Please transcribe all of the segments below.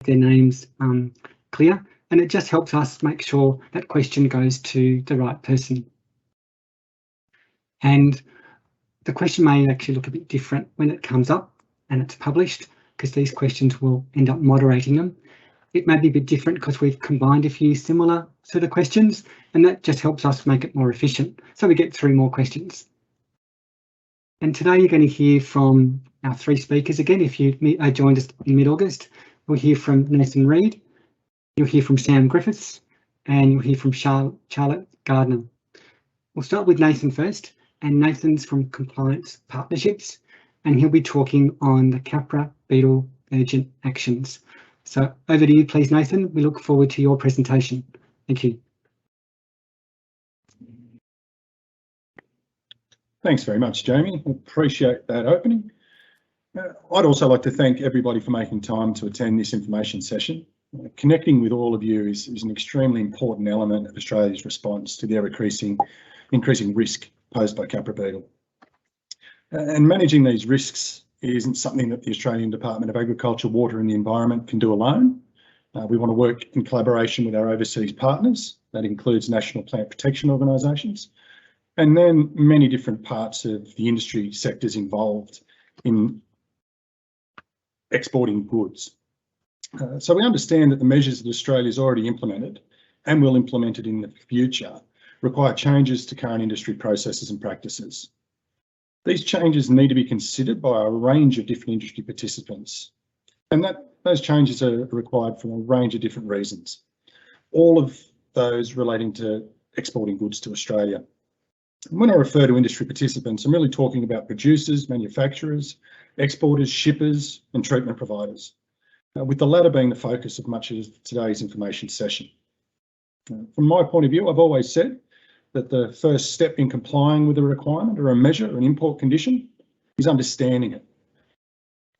their names clear, and it just helps us make sure that question goes to the right person. And the question may actually look a bit different when it comes up and it's published, because these questions will end up moderating them. It may be a bit different because we've combined a few similar sort of questions, and that just helps us make it more efficient, so we get through more questions. And today you're going to hear from our 3 speakers again. If you joined us in mid-August, we'll hear from Nathan Reid, you'll hear from Sam Griffiths, and you'll hear from Charlotte Gardner. We'll start with Nathan first, and Nathan's from Compliance Partnerships, and he'll be talking on the Capri Beetle urgent actions. So over to you, please, Nathan. We look forward to your presentation. Thank you. Thanks very much, Jamie. Appreciate that opening. I'd also like to thank everybody for making time to attend this information session. Connecting with all of you is an extremely important element of Australia's response to the ever-increasing risk posed by Capri Beetle. And managing these risks isn't something that the Australian Department of Agriculture, Water and the Environment can do alone. We want to work in collaboration with our overseas partners. That includes national plant protection organisations, and then many different parts of the industry sectors involved in exporting goods. So we understand that the measures that Australia's already implemented and will implement it in the future require changes to current industry processes and practices. These changes need to be considered by a range of different industry participants, and those changes are required for a range of different reasons, all of those relating to exporting goods to Australia. And when I refer to industry participants, I'm really talking about producers, manufacturers, exporters, shippers and treatment providers, with the latter being the focus of much of today's information session. From my point of view, I've always said that the first step in complying with a requirement or a measure or an import condition is understanding it.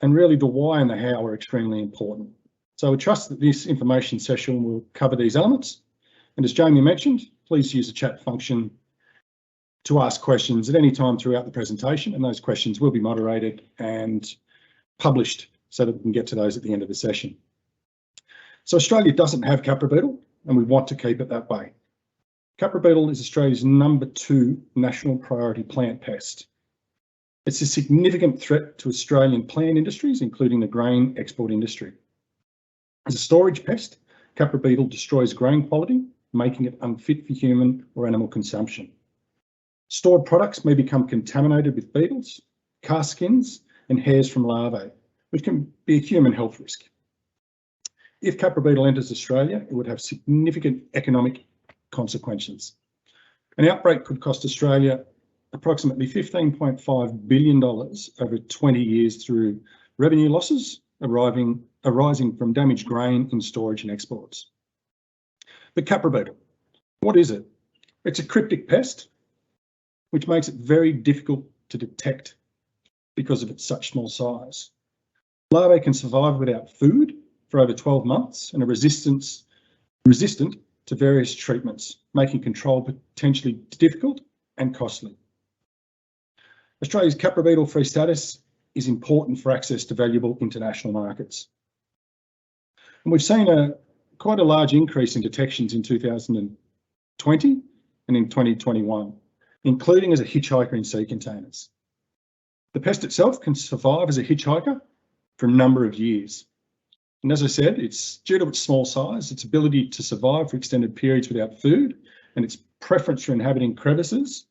And really the why and the how are extremely important. So I trust that this information session will cover these elements. And as Jamie mentioned, please use the chat function to ask questions at any time throughout the presentation, and those questions will be moderated and published so that we can get to those at the end of the session. So Australia doesn't have Capri Beetle, and we want to keep it that way. Capri Beetle is Australia's #2 national priority plant pest. It's a significant threat to Australian plant industries, including the grain export industry. As a storage pest, Capri Beetle destroys grain quality, making it unfit for human or animal consumption. Stored products may become contaminated with beetles, cast skins and hairs from larvae, which can be a human health risk. If Capri Beetle enters Australia, it would have significant economic consequences. An outbreak could cost Australia approximately $15.5 billion over 20 years through revenue losses arising from damaged grain in storage and exports. But Capri Beetle, what is it? It's a cryptic pest, which makes it very difficult to detect because of its such small size. Larvae can survive without food for over 12 months and are resistant to various treatments, making control potentially difficult and costly. Australia's Capri Beetle free status is important for access to valuable international markets. And we've seen quite a large increase in detections in 2020 and in 2021, including as a hitchhiker in sea containers. The pest itself can survive as a hitchhiker for a number of years. And as I said, it's due to its small size, its ability to survive for extended periods without food, and its preference for inhabiting crevices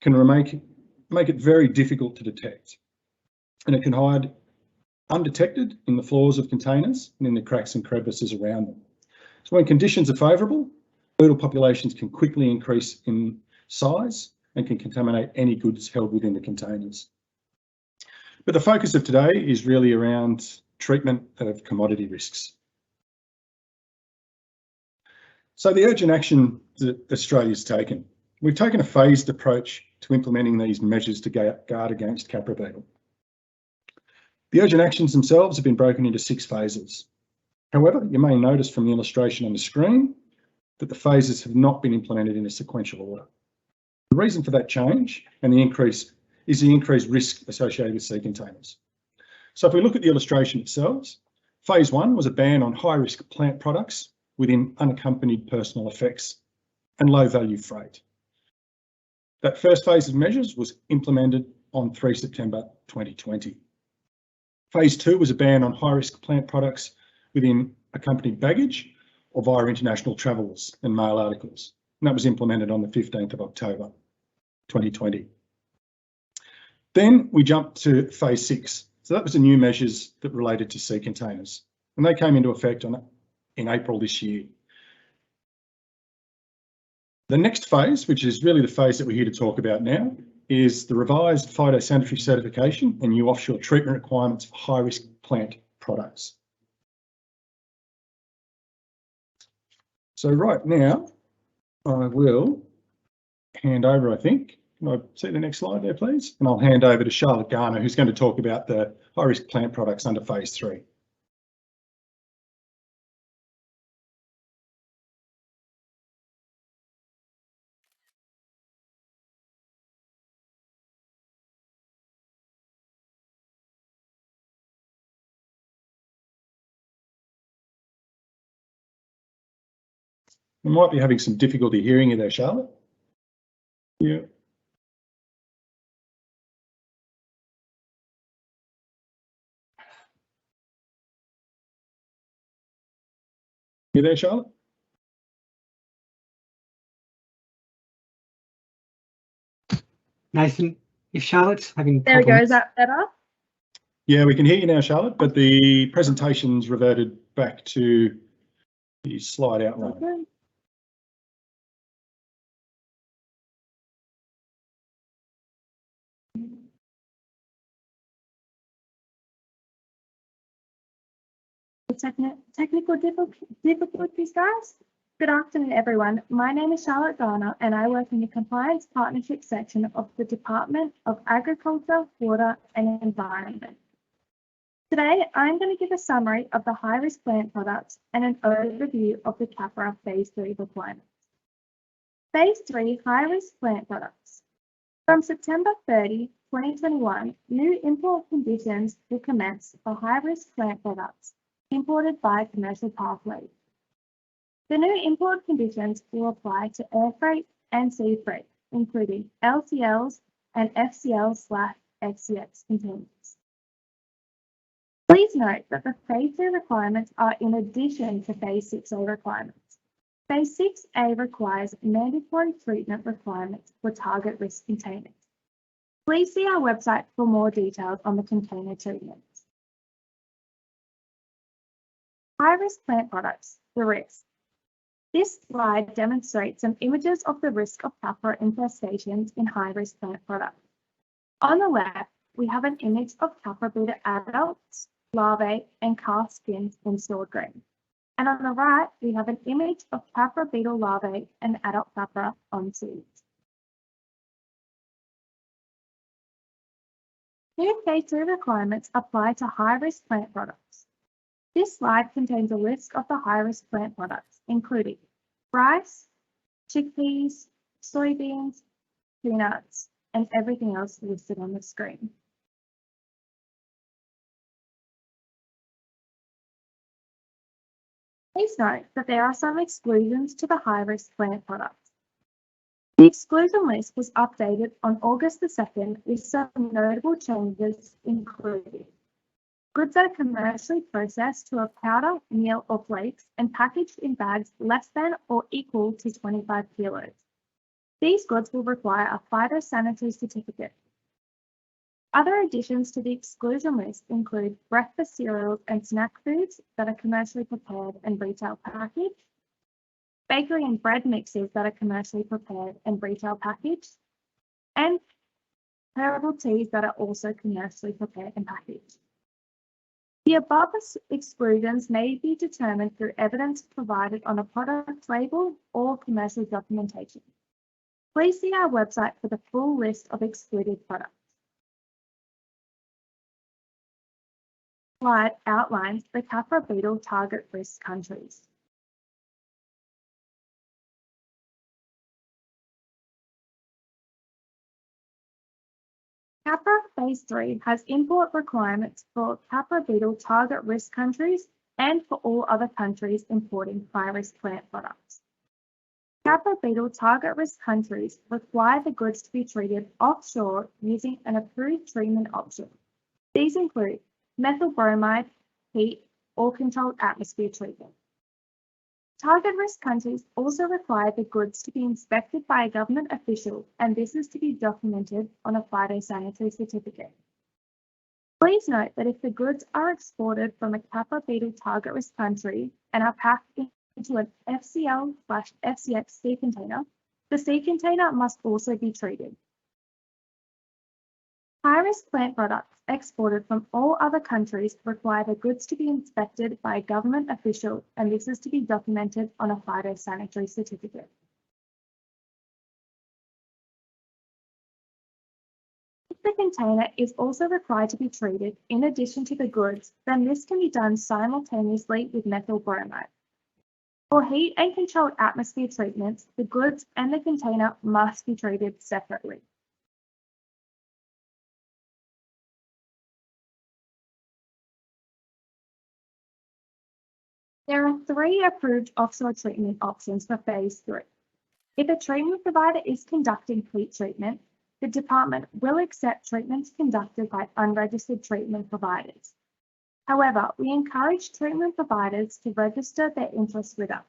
can make it very difficult to detect. And it can hide undetected in the floors of containers and in the cracks and crevices around them. So when conditions are favourable, beetle populations can quickly increase in size and can contaminate any goods held within the containers. But the focus of today is really around treatment of commodity risks. So the urgent action that Australia's taken, we've taken a phased approach to implementing these measures to guard against Capri Beetle. The urgent actions themselves have been broken into 6 phases. However, you may notice from the illustration on the screen that the phases have not been implemented in a sequential order. The reason for that change and the increased risk associated with sea containers. So if we look at the illustration itself, Phase 1 was a ban on high-risk plant products within unaccompanied personal effects and low-value freight. That first phase of measures was implemented on 3 September 2020. Phase 2 was a ban on high-risk plant products within accompanied baggage or via international travels and mail articles. And that was implemented on the 15th of October 2020. Then we jumped to phase 6. So that was the new measures that related to sea containers, and they came into effect in April this year. The next phase, which is really the phase that we're here to talk about now, is the revised Phytosanitary certification and new offshore treatment requirements for high-risk plant products. So right now, I will hand over, I think. Can I see the next slide there, please? And I'll hand over to Charlotte Garner, who's going to talk about the high-risk plant products under phase 3. We might be having some difficulty hearing you there, Charlotte. Yeah. You there, Charlotte? Nathan, if Charlotte's having There we problems, go, is that better? Yeah, we can hear you now, Charlotte, but the presentation's reverted back to the slide outline. Okay. Technical difficulties, guys. Good afternoon, everyone. My name is Charlotte Garner, and I work in the Compliance Partnership section of the Department of Agriculture, Water and Environment. Today, I'm going to give a summary of the high-risk plant products and an overview of the Capra Phase 3 requirements. Phase 3 high-risk plant products. From September 30, 2021, new import conditions will commence for high-risk plant products imported by commercial pathways. The new import conditions will apply to air freight and sea freight, including LCLs and FCL/FCX containers. Please note that the Phase 3 requirements are in addition to Phase 6A requirements. Phase 6A requires mandatory treatment requirements for target risk containers. Please see our website for more details on the container treatments. High-risk plant products, the risk. This slide demonstrates some images of the risk of Capra infestations in high-risk plant products. On the left, we have an image of Capri Beetle adults, larvae, and cast skins in stored grain. And on the right, we have an image of Capri Beetle larvae and adult Capra on seeds. New Phase 3 requirements apply to high-risk plant products. This slide contains a list of the high-risk plant products, including rice, chickpeas, soybeans, peanuts, and everything else listed on the screen. Please note that there are some exclusions to the high-risk plant products. The exclusion list was updated on August the 2nd with some notable changes, including goods that are commercially processed to a powder, meal, or flakes and packaged in bags less than or equal to 25 kilos. These goods will require a Phytosanitary certificate. Other additions to the exclusion list include breakfast cereals and snack foods that are commercially prepared and retail packaged, bakery and bread mixes that are commercially prepared and retail packaged, and herbal teas that are also commercially prepared and packaged. The above exclusions may be determined through evidence provided on a product label or commercial documentation. Please see our website for the full list of excluded products. Slide outlines the Capri Beetle target risk countries. Capra Phase 3 has import requirements for Capri Beetle target risk countries and for all other countries importing high-risk plant products. Capri Beetle target risk countries require the goods to be treated offshore using an approved treatment option. These include methyl bromide, heat, or controlled atmosphere treatment. Target risk countries also require the goods to be inspected by a government official, and this is to be documented on a phytosanitary certificate. Please note that if the goods are exported from a Capri Beetle target risk country and are packed into an FCL/FCX sea container, the sea container must also be treated. High-risk plant products exported from all other countries require the goods to be inspected by a government official, and this is to be documented on a phytosanitary certificate. If the container is also required to be treated in addition to the goods, then this can be done simultaneously with methyl bromide. For heat and controlled atmosphere treatments, the goods and the container must be treated separately. There are 3 approved offshore treatment options for Phase 3. If a treatment provider is conducting heat treatment, the department will accept treatments conducted by unregistered treatment providers. However, we encourage treatment providers to register their interest with us.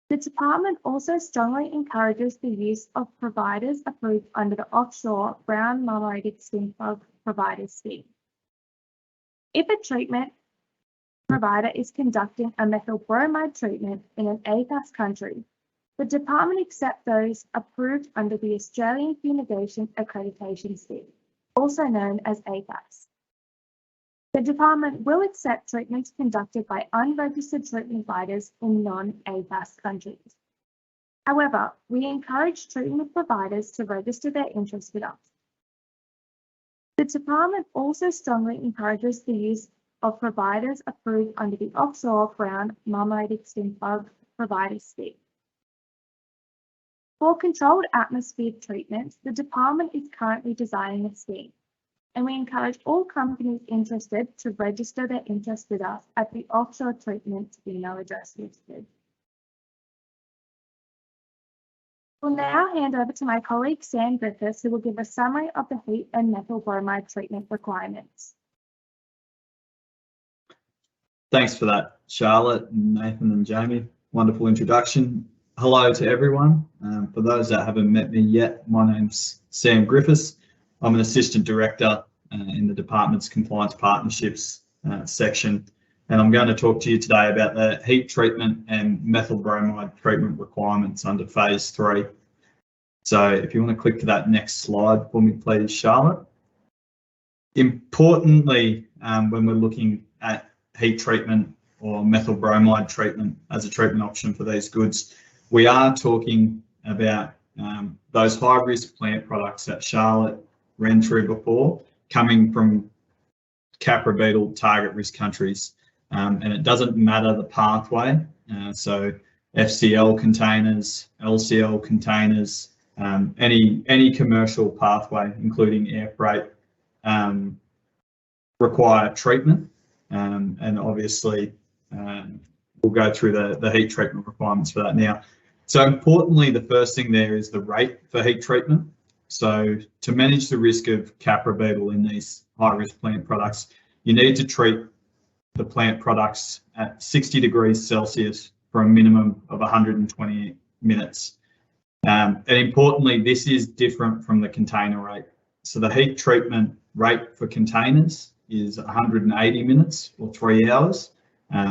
The department also strongly encourages the use of providers approved under the offshore brown marmorated stink bug provider scheme. If a treatment provider is conducting a methyl bromide treatment in an AFAS country, the department accepts those approved under the Australian Fumigation Accreditation Scheme, also known as AFAS. The department will accept treatments conducted by unregistered treatment providers in non-AFAS countries. However, we encourage treatment providers to register their interest with us. The department also strongly encourages the use of providers approved under the offshore brown marmorated stink bug provider scheme. For controlled atmosphere treatments, the department is currently designing a scheme, and we encourage all companies interested to register their interest with us at the offshore treatment email address listed. We'll now hand over to my colleague Sam Griffiths, who will give a summary of the heat and methyl bromide treatment requirements. Thanks for that, Charlotte, Nathan and Jamie. Wonderful introduction. Hello to everyone. For those that haven't met me yet, my name's Sam Griffiths. I'm an Assistant Director in the department's Compliance Partnerships section, and I'm going to talk to you today about the heat treatment and methyl bromide treatment requirements under Phase 3. So if you want to click to that next slide for me, please, Charlotte. Importantly, when we're looking at heat treatment or methyl bromide treatment as a treatment option for these goods, we are talking about those high-risk plant products that Charlotte ran through before, coming from Capri Beetle target risk countries. And it doesn't matter the pathway, so FCL containers, LCL containers, any commercial pathway, including air freight, require treatment. And obviously, we'll go through the heat treatment requirements for that now. So importantly, the first thing there is the rate for heat treatment. So to manage the risk of Capri Beetle in these high-risk plant products, you need to treat the plant products at 60 degrees Celsius for a minimum of 120 minutes. And importantly, this is different from the container rate. So the heat treatment rate for containers is 180 minutes or 3 hours,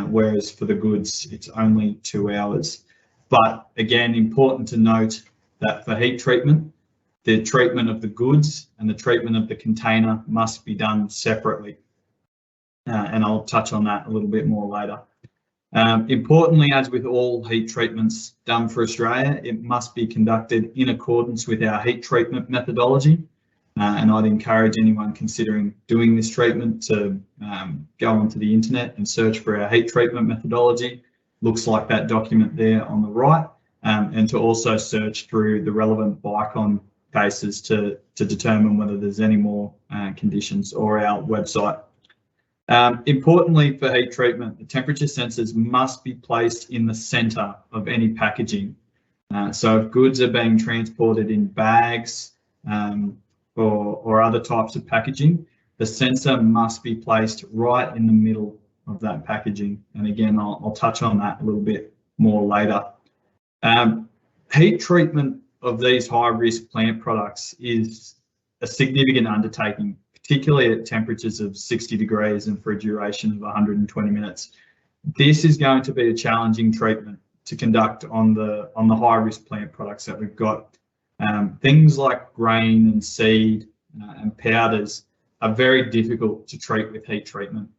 whereas for the goods, it's only 2 hours. But again, important to note that for heat treatment, the treatment of the goods and the treatment of the container must be done separately. And I'll touch on that a little bit more later. Importantly, as with all heat treatments done for Australia, it must be conducted in accordance with our heat treatment methodology. And I'd encourage anyone considering doing this treatment to go onto the internet and search for our heat treatment methodology. Looks like that document there on the right, and to also search through the relevant BICON cases to determine whether there's any more conditions, or our website. Importantly for heat treatment, the temperature sensors must be placed in the centre of any packaging. So if goods are being transported in bags or other types of packaging, the sensor must be placed right in the middle of that packaging. And again, I'll touch on that a little bit more later. Heat treatment of these high-risk plant products is a significant undertaking, particularly at temperatures of 60 degrees and for a duration of 120 minutes. This is going to be a challenging treatment to conduct on the high-risk plant products that we've got. Things like grain and seed and powders are very difficult to treat with heat treatment.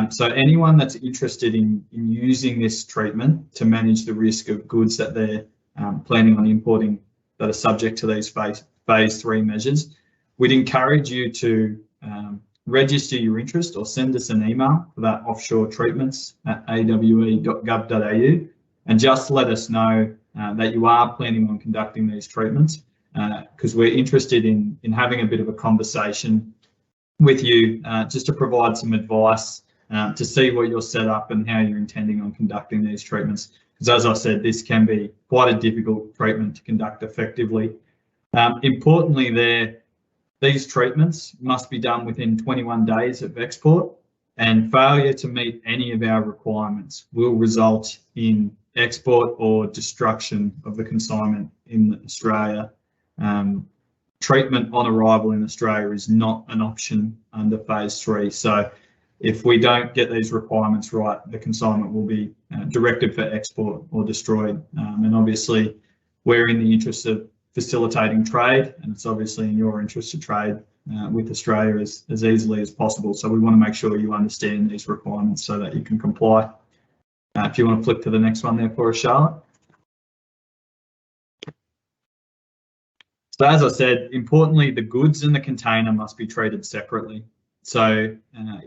So anyone that's interested in using this treatment to manage the risk of goods that they're planning on importing that are subject to these phase 3 measures, we'd encourage you to register your interest or send us an email for that offshore treatments at awe.gov.au and just let us know that you are planning on conducting these treatments, because we're interested in having a bit of a conversation with you just to provide some advice to see what you're set up and how you're intending on conducting these treatments. Because as I said, this can be quite a difficult treatment to conduct effectively. Importantly, these treatments must be done within 21 days of export, and failure to meet any of our requirements will result in export or destruction of the consignment in Australia. Treatment on arrival in Australia is not an option under phase 3. So if we don't get these requirements right, the consignment will be directed for export or destroyed. And obviously, we're in the interest of facilitating trade, and it's obviously in your interest to trade with Australia as easily as possible. So we want to make sure you understand these requirements so that you can comply. If you want to flip to the next one there for us, Charlotte. So as I said, importantly, the goods in the container must be treated separately. So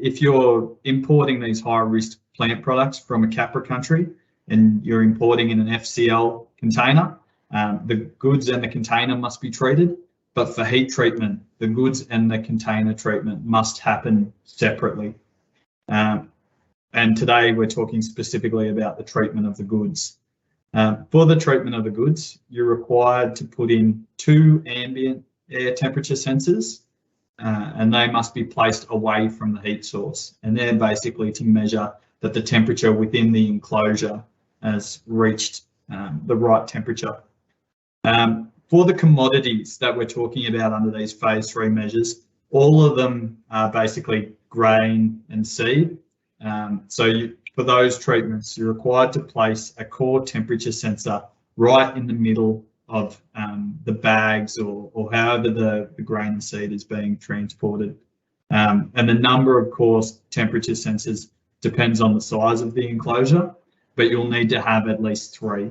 if you're importing these high-risk plant products from a Capra country and you're importing in an FCL container, the goods and the container must be treated. But for heat treatment, the goods and the container treatment must happen separately. And today we're talking specifically about the treatment of the goods. For the treatment of the goods, you're required to put in 2 ambient air temperature sensors, and they must be placed away from the heat source. And they're basically to measure that the temperature within the enclosure has reached the right temperature. For the commodities that we're talking about under these phase 3 measures, all of them are basically grain and seed. For those treatments, you're required to place a core temperature sensor right in the middle of the bags or however the grain and seed is being transported. And the number of core temperature sensors depends on the size of the enclosure, but you'll need to have at least 3.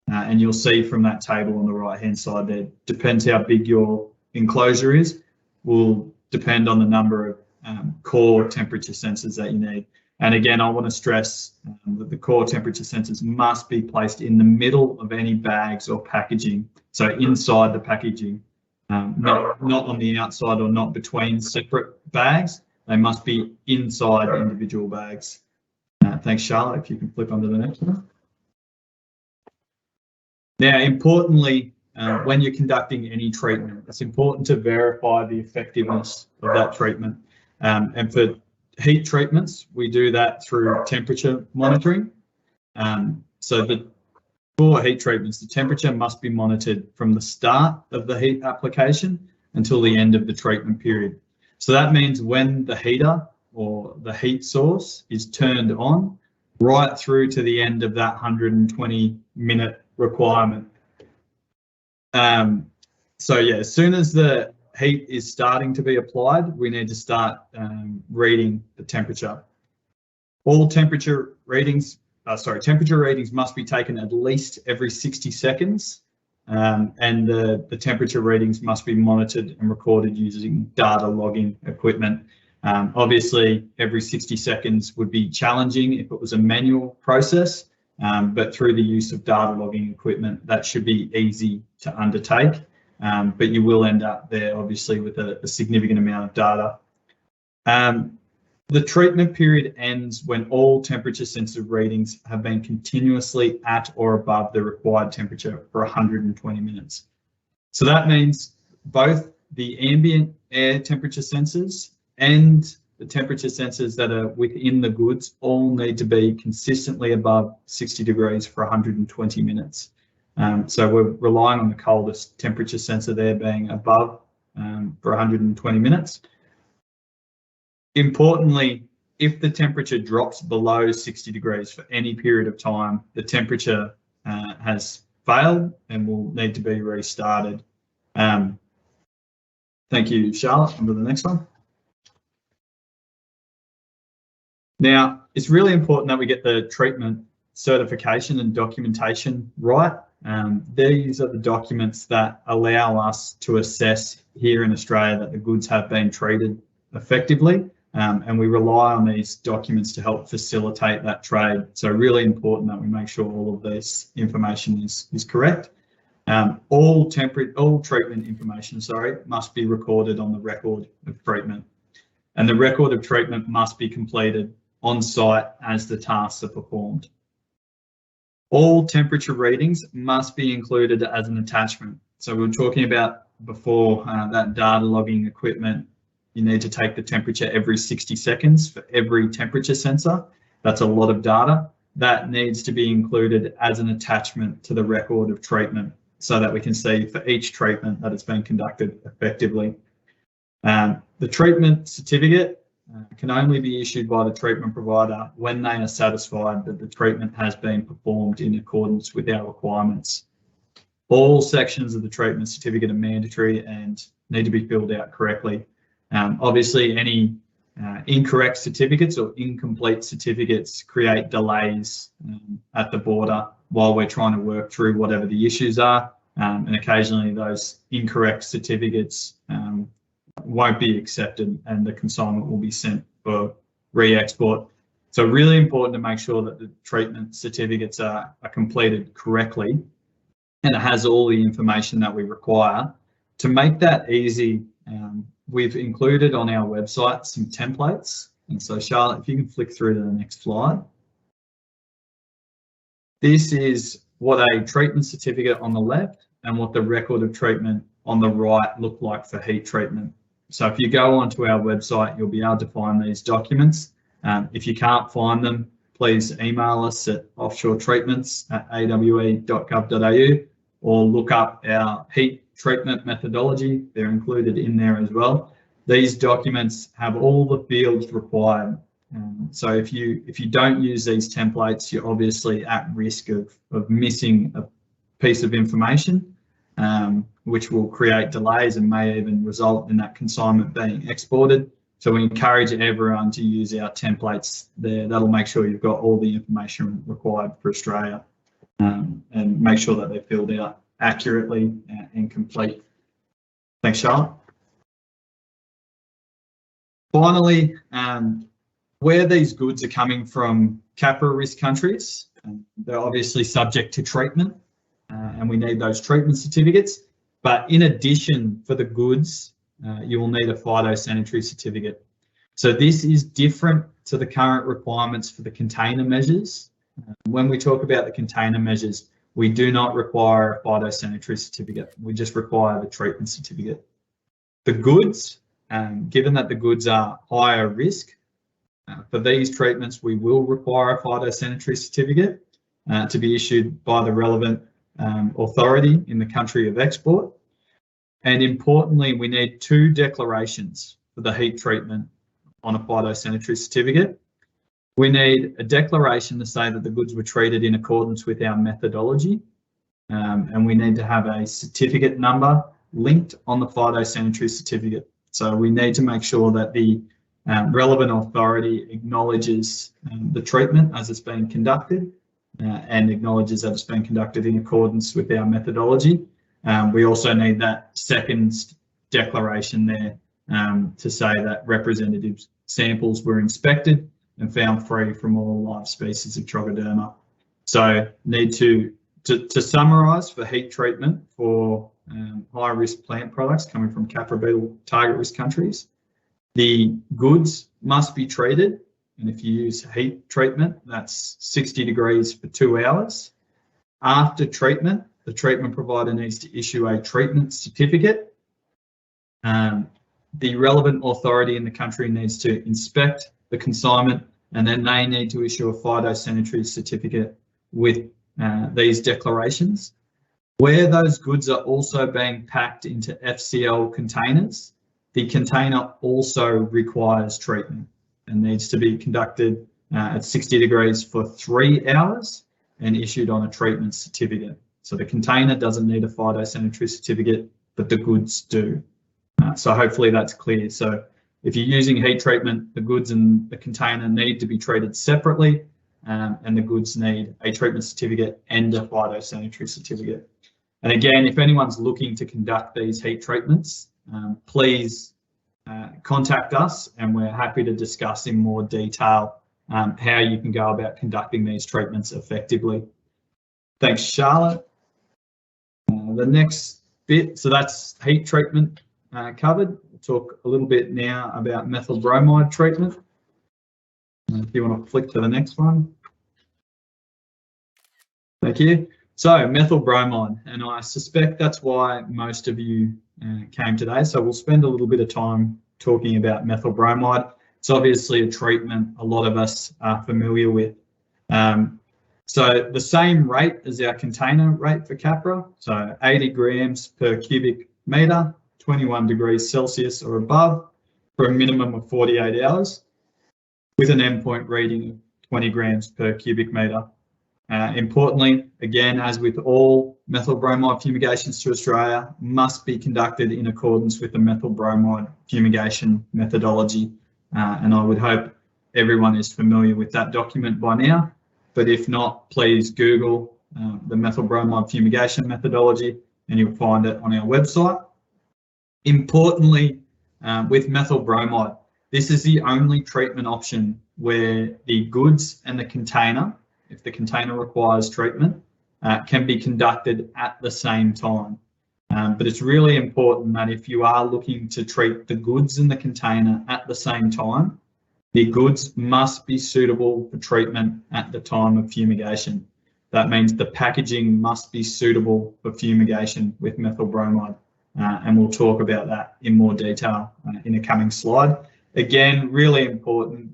And you'll see from that table on the right-hand side there, depends how big your enclosure is, will depend on the number of core temperature sensors that you need. And again, I want to stress that the core temperature sensors must be placed in the middle of any bags or packaging. So inside the packaging, not on the outside or not between separate bags. They must be inside individual bags. Thanks, Charlotte. If you can flip onto the next one. Now, importantly, when you're conducting any treatment, it's important to verify the effectiveness of that treatment. And for heat treatments, we do that through temperature monitoring. For heat treatments, the temperature must be monitored from the start of the heat application until the end of the treatment period. So that means when the heater or the heat source is turned on, right through to the end of that 120-minute requirement. So yeah, as soon as the heat is starting to be applied, we need to start reading the temperature. All temperature readings must be taken at least every 60 seconds, and the temperature readings must be monitored and recorded using data logging equipment. Obviously, every 60 seconds would be challenging if it was a manual process, but through the use of data logging equipment, that should be easy to undertake. But you will end up there, obviously, with a significant amount of data. The treatment period ends when all temperature sensitive readings have been continuously at or above the required temperature for 120 minutes. So that means both the ambient air temperature sensors and the temperature sensors that are within the goods all need to be consistently above 60 degrees for 120 minutes. So we're relying on the coldest temperature sensor there being above for 120 minutes. Importantly, if the temperature drops below 60 degrees for any period of time, the temperature has failed and will need to be restarted. Thank you, Charlotte. On to the next one. Now, it's really important that we get the treatment certification and documentation right. These are the documents that allow us to assess here in Australia that the goods have been treated effectively. And we rely on these documents to help facilitate that trade. So really important that we make sure all of this information is correct. All treatment information, must be recorded on the record of treatment. And the record of treatment must be completed on site as the tasks are performed. All temperature readings must be included as an attachment. So we were talking about before that data logging equipment. You need to take the temperature every 60 seconds for every temperature sensor. That's a lot of data. That needs to be included as an attachment to the record of treatment so that we can see for each treatment that it's been conducted effectively. The treatment certificate can only be issued by the treatment provider when they are satisfied that the treatment has been performed in accordance with our requirements. All sections of the treatment certificate are mandatory and need to be filled out correctly. Obviously, any incorrect certificates or incomplete certificates create delays at the border while we're trying to work through whatever the issues are. And occasionally those incorrect certificates won't be accepted and the consignment will be sent for re-export. So really important to make sure that the treatment certificates are completed correctly and it has all the information that we require. To make that easy, we've included on our website some templates. And so Charlotte, if you can flick through to the next slide. This is what a treatment certificate on the left and what the record of treatment on the right look like for heat treatment. So if you go onto our website, you'll be able to find these documents. If you can't find them, please email us at offshoretreatments@awe.gov.au or look up our heat treatment methodology. They're included in there as well. These documents have all the fields required. So if you don't use these templates, you're obviously at risk of missing a piece of information, which will create delays and may even result in that consignment being exported. So we encourage everyone to use our templates there. That'll make sure you've got all the information required for Australia and make sure that they're filled out accurately and complete. Thanks, Charlotte. Finally, where these goods are coming from Capra risk countries, they're obviously subject to treatment and we need those treatment certificates. But in addition, for the goods, you will need a phytosanitary certificate. So this is different to the current requirements for the container measures. When we talk about the container measures, we do not require a phytosanitary certificate. We just require the treatment certificate. The goods, given that the goods are higher risk, for these treatments, we will require a phytosanitary certificate to be issued by the relevant authority in the country of export. And importantly, we need 2 declarations for the heat treatment on a phytosanitary certificate. We need a declaration to say that the goods were treated in accordance with our methodology, and we need to have a certificate number linked on the phytosanitary certificate. So we need to make sure that the relevant authority acknowledges the treatment as it's been conducted and acknowledges that it's been conducted in accordance with our methodology. We also need that second declaration there to say that representative samples were inspected and found free from all live species of Trochoderma. So need to summarise for heat treatment for high risk plant products coming from Capri Beetle target risk countries. The goods must be treated, and if you use heat treatment, that's 60 degrees for 2 hours. After treatment, the treatment provider needs to issue a treatment certificate. The relevant authority in the country needs to inspect the consignment, and then they need to issue a Phytosanitary certificate with these declarations. Where those goods are also being packed into FCL containers, the container also requires treatment and needs to be conducted at 60 degrees for 3 hours and issued on a treatment certificate. So the container doesn't need a Phytosanitary certificate, but the goods do. So hopefully that's clear. So if you're using heat treatment, the goods in the container need to be treated separately, and the goods need a treatment certificate and a Phytosanitary certificate. And again, if anyone's looking to conduct these heat treatments, please contact us, and we're happy to discuss in more detail how you can go about conducting these treatments effectively. Thanks, Charlotte. The next bit, so that's heat treatment covered. We'll talk a little bit now about methyl bromide treatment. If you want to flick to the next one. Thank you. So methyl bromide, and I suspect that's why most of you came today. So we'll spend a little bit of time talking about methyl bromide. It's obviously a treatment a lot of us are familiar with. So the same rate as our container rate for Capra, so 80 grams per cubic metre, 21 degrees Celsius or above for a minimum of 48 hours with an endpoint reading of 20 grams per cubic metre. Importantly, again, as with all methyl bromide fumigations to Australia, must be conducted in accordance with the methyl bromide fumigation methodology. And I would hope everyone is familiar with that document by now. But if not, please Google the methyl bromide fumigation methodology and you'll find it on our website. Importantly, with methyl bromide, this is the only treatment option where the goods and the container, if the container requires treatment, can be conducted at the same time. But it's really important that if you are looking to treat the goods in the container at the same time, the goods must be suitable for treatment at the time of fumigation. That means the packaging must be suitable for fumigation with methyl bromide. And we'll talk about that in more detail in a coming slide. Again, really important,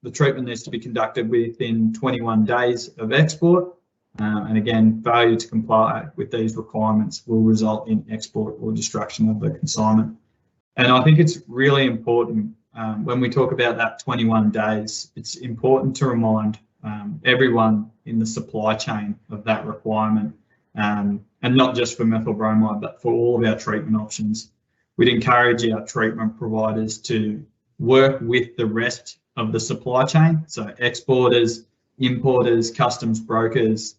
the treatment needs to be conducted within 21 days of export. And again, failure to comply with these requirements will result in export or destruction of the consignment. And I think it's really important when we talk about that 21 days, it's important to remind everyone in the supply chain of that requirement, and not just for methyl bromide, but for all of our treatment options. We'd encourage our treatment providers to work with the rest of the supply chain, so exporters, importers, customs brokers,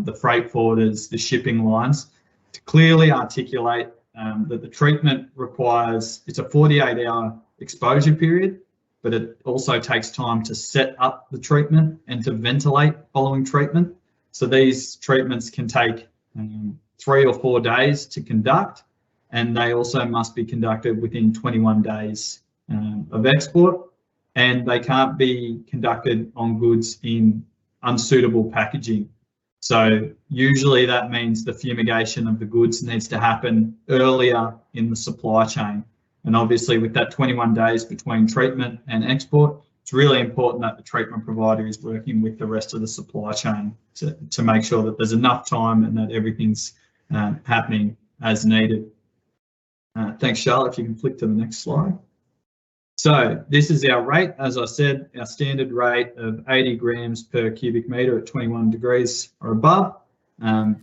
the freight forwarders, the shipping lines, to clearly articulate that the treatment requires, it's a 48-hour exposure period, but it also takes time to set up the treatment and to ventilate following treatment. So these treatments can take 3 or 4 days to conduct, and they also must be conducted within 21 days of export, and they can't be conducted on goods in unsuitable packaging. So usually that means the fumigation of the goods needs to happen earlier in the supply chain. And obviously with that 21 days between treatment and export, it's really important that the treatment provider is working with the rest of the supply chain to make sure that there's enough time and that everything's happening as needed. Thanks, Charlotte. If you can flick to the next slide. So this is our rate, as I said, our standard rate of 80 grams per cubic metre at 21 degrees or above,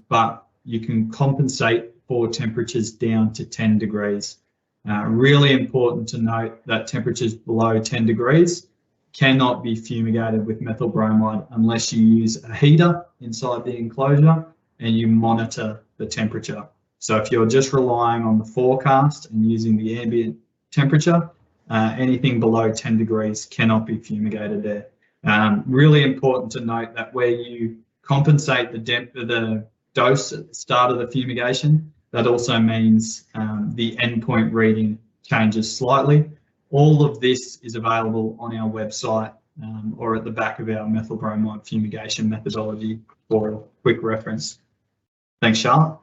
but you can compensate for temperatures down to 10 degrees. Really important to note that temperatures below 10 degrees cannot be fumigated with methyl bromide unless you use a heater inside the enclosure and you monitor the temperature. So if you're just relying on the forecast and using the ambient temperature, anything below 10 degrees cannot be fumigated there. Really important to note that where you compensate the dose at the start of the fumigation, that also means the endpoint reading changes slightly. All of this is available on our website or at the back of our methyl bromide fumigation methodology for a quick reference. Thanks, Charlotte.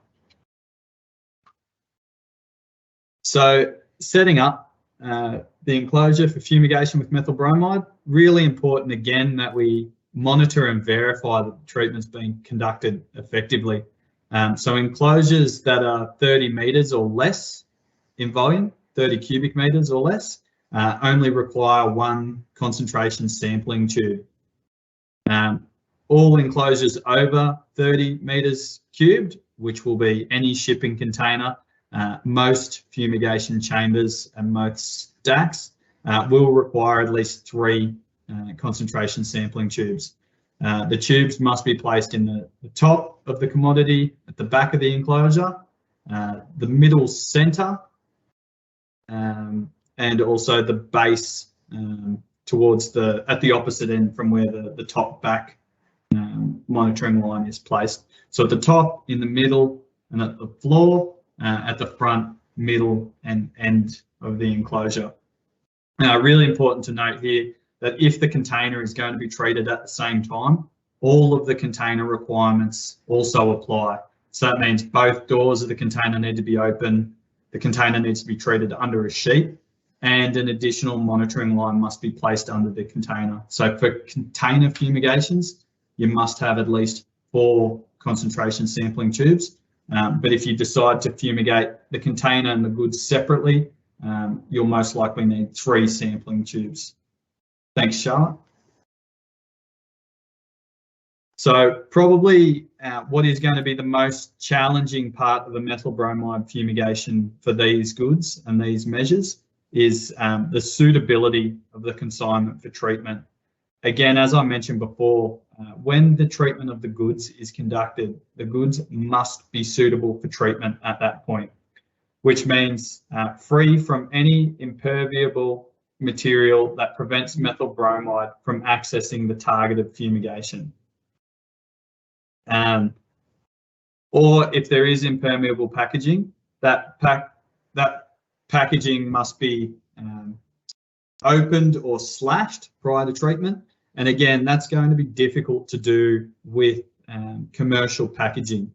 So setting up the enclosure for fumigation with methyl bromide, really important again that we monitor and verify that the treatment's being conducted effectively. So enclosures that are 30 metres or less in volume, 30 cubic metres or less, only require one concentration sampling tube. All enclosures over 30 metres cubed, which will be any shipping container, most fumigation chambers and most stacks, will require at least 3 concentration sampling tubes. The tubes must be placed in the top of the commodity, at the back of the enclosure, the middle centre, and also the base towards at the opposite end from where the top back monitoring line is placed. So at the top, in the middle, and at the floor, at the front, middle, and end of the enclosure. Really important to note here that if the container is going to be treated at the same time, all of the container requirements also apply. So that means both doors of the container need to be open, the container needs to be treated under a sheet, and an additional monitoring line must be placed under the container. So for container fumigations, you must have at least 4 concentration sampling tubes. But if you decide to fumigate the container and the goods separately, you'll most likely need 3 sampling tubes. Thanks, Charlotte. So probably what is going to be the most challenging part of the methyl bromide fumigation for these goods and these measures is the suitability of the consignment for treatment. Again, as I mentioned before, when the treatment of the goods is conducted, the goods must be suitable for treatment at that point, which means free from any impermeable material that prevents methyl bromide from accessing the targeted fumigation. Or if there is impermeable packaging, that packaging must be opened or slashed prior to treatment. And again, that's going to be difficult to do with commercial packaging.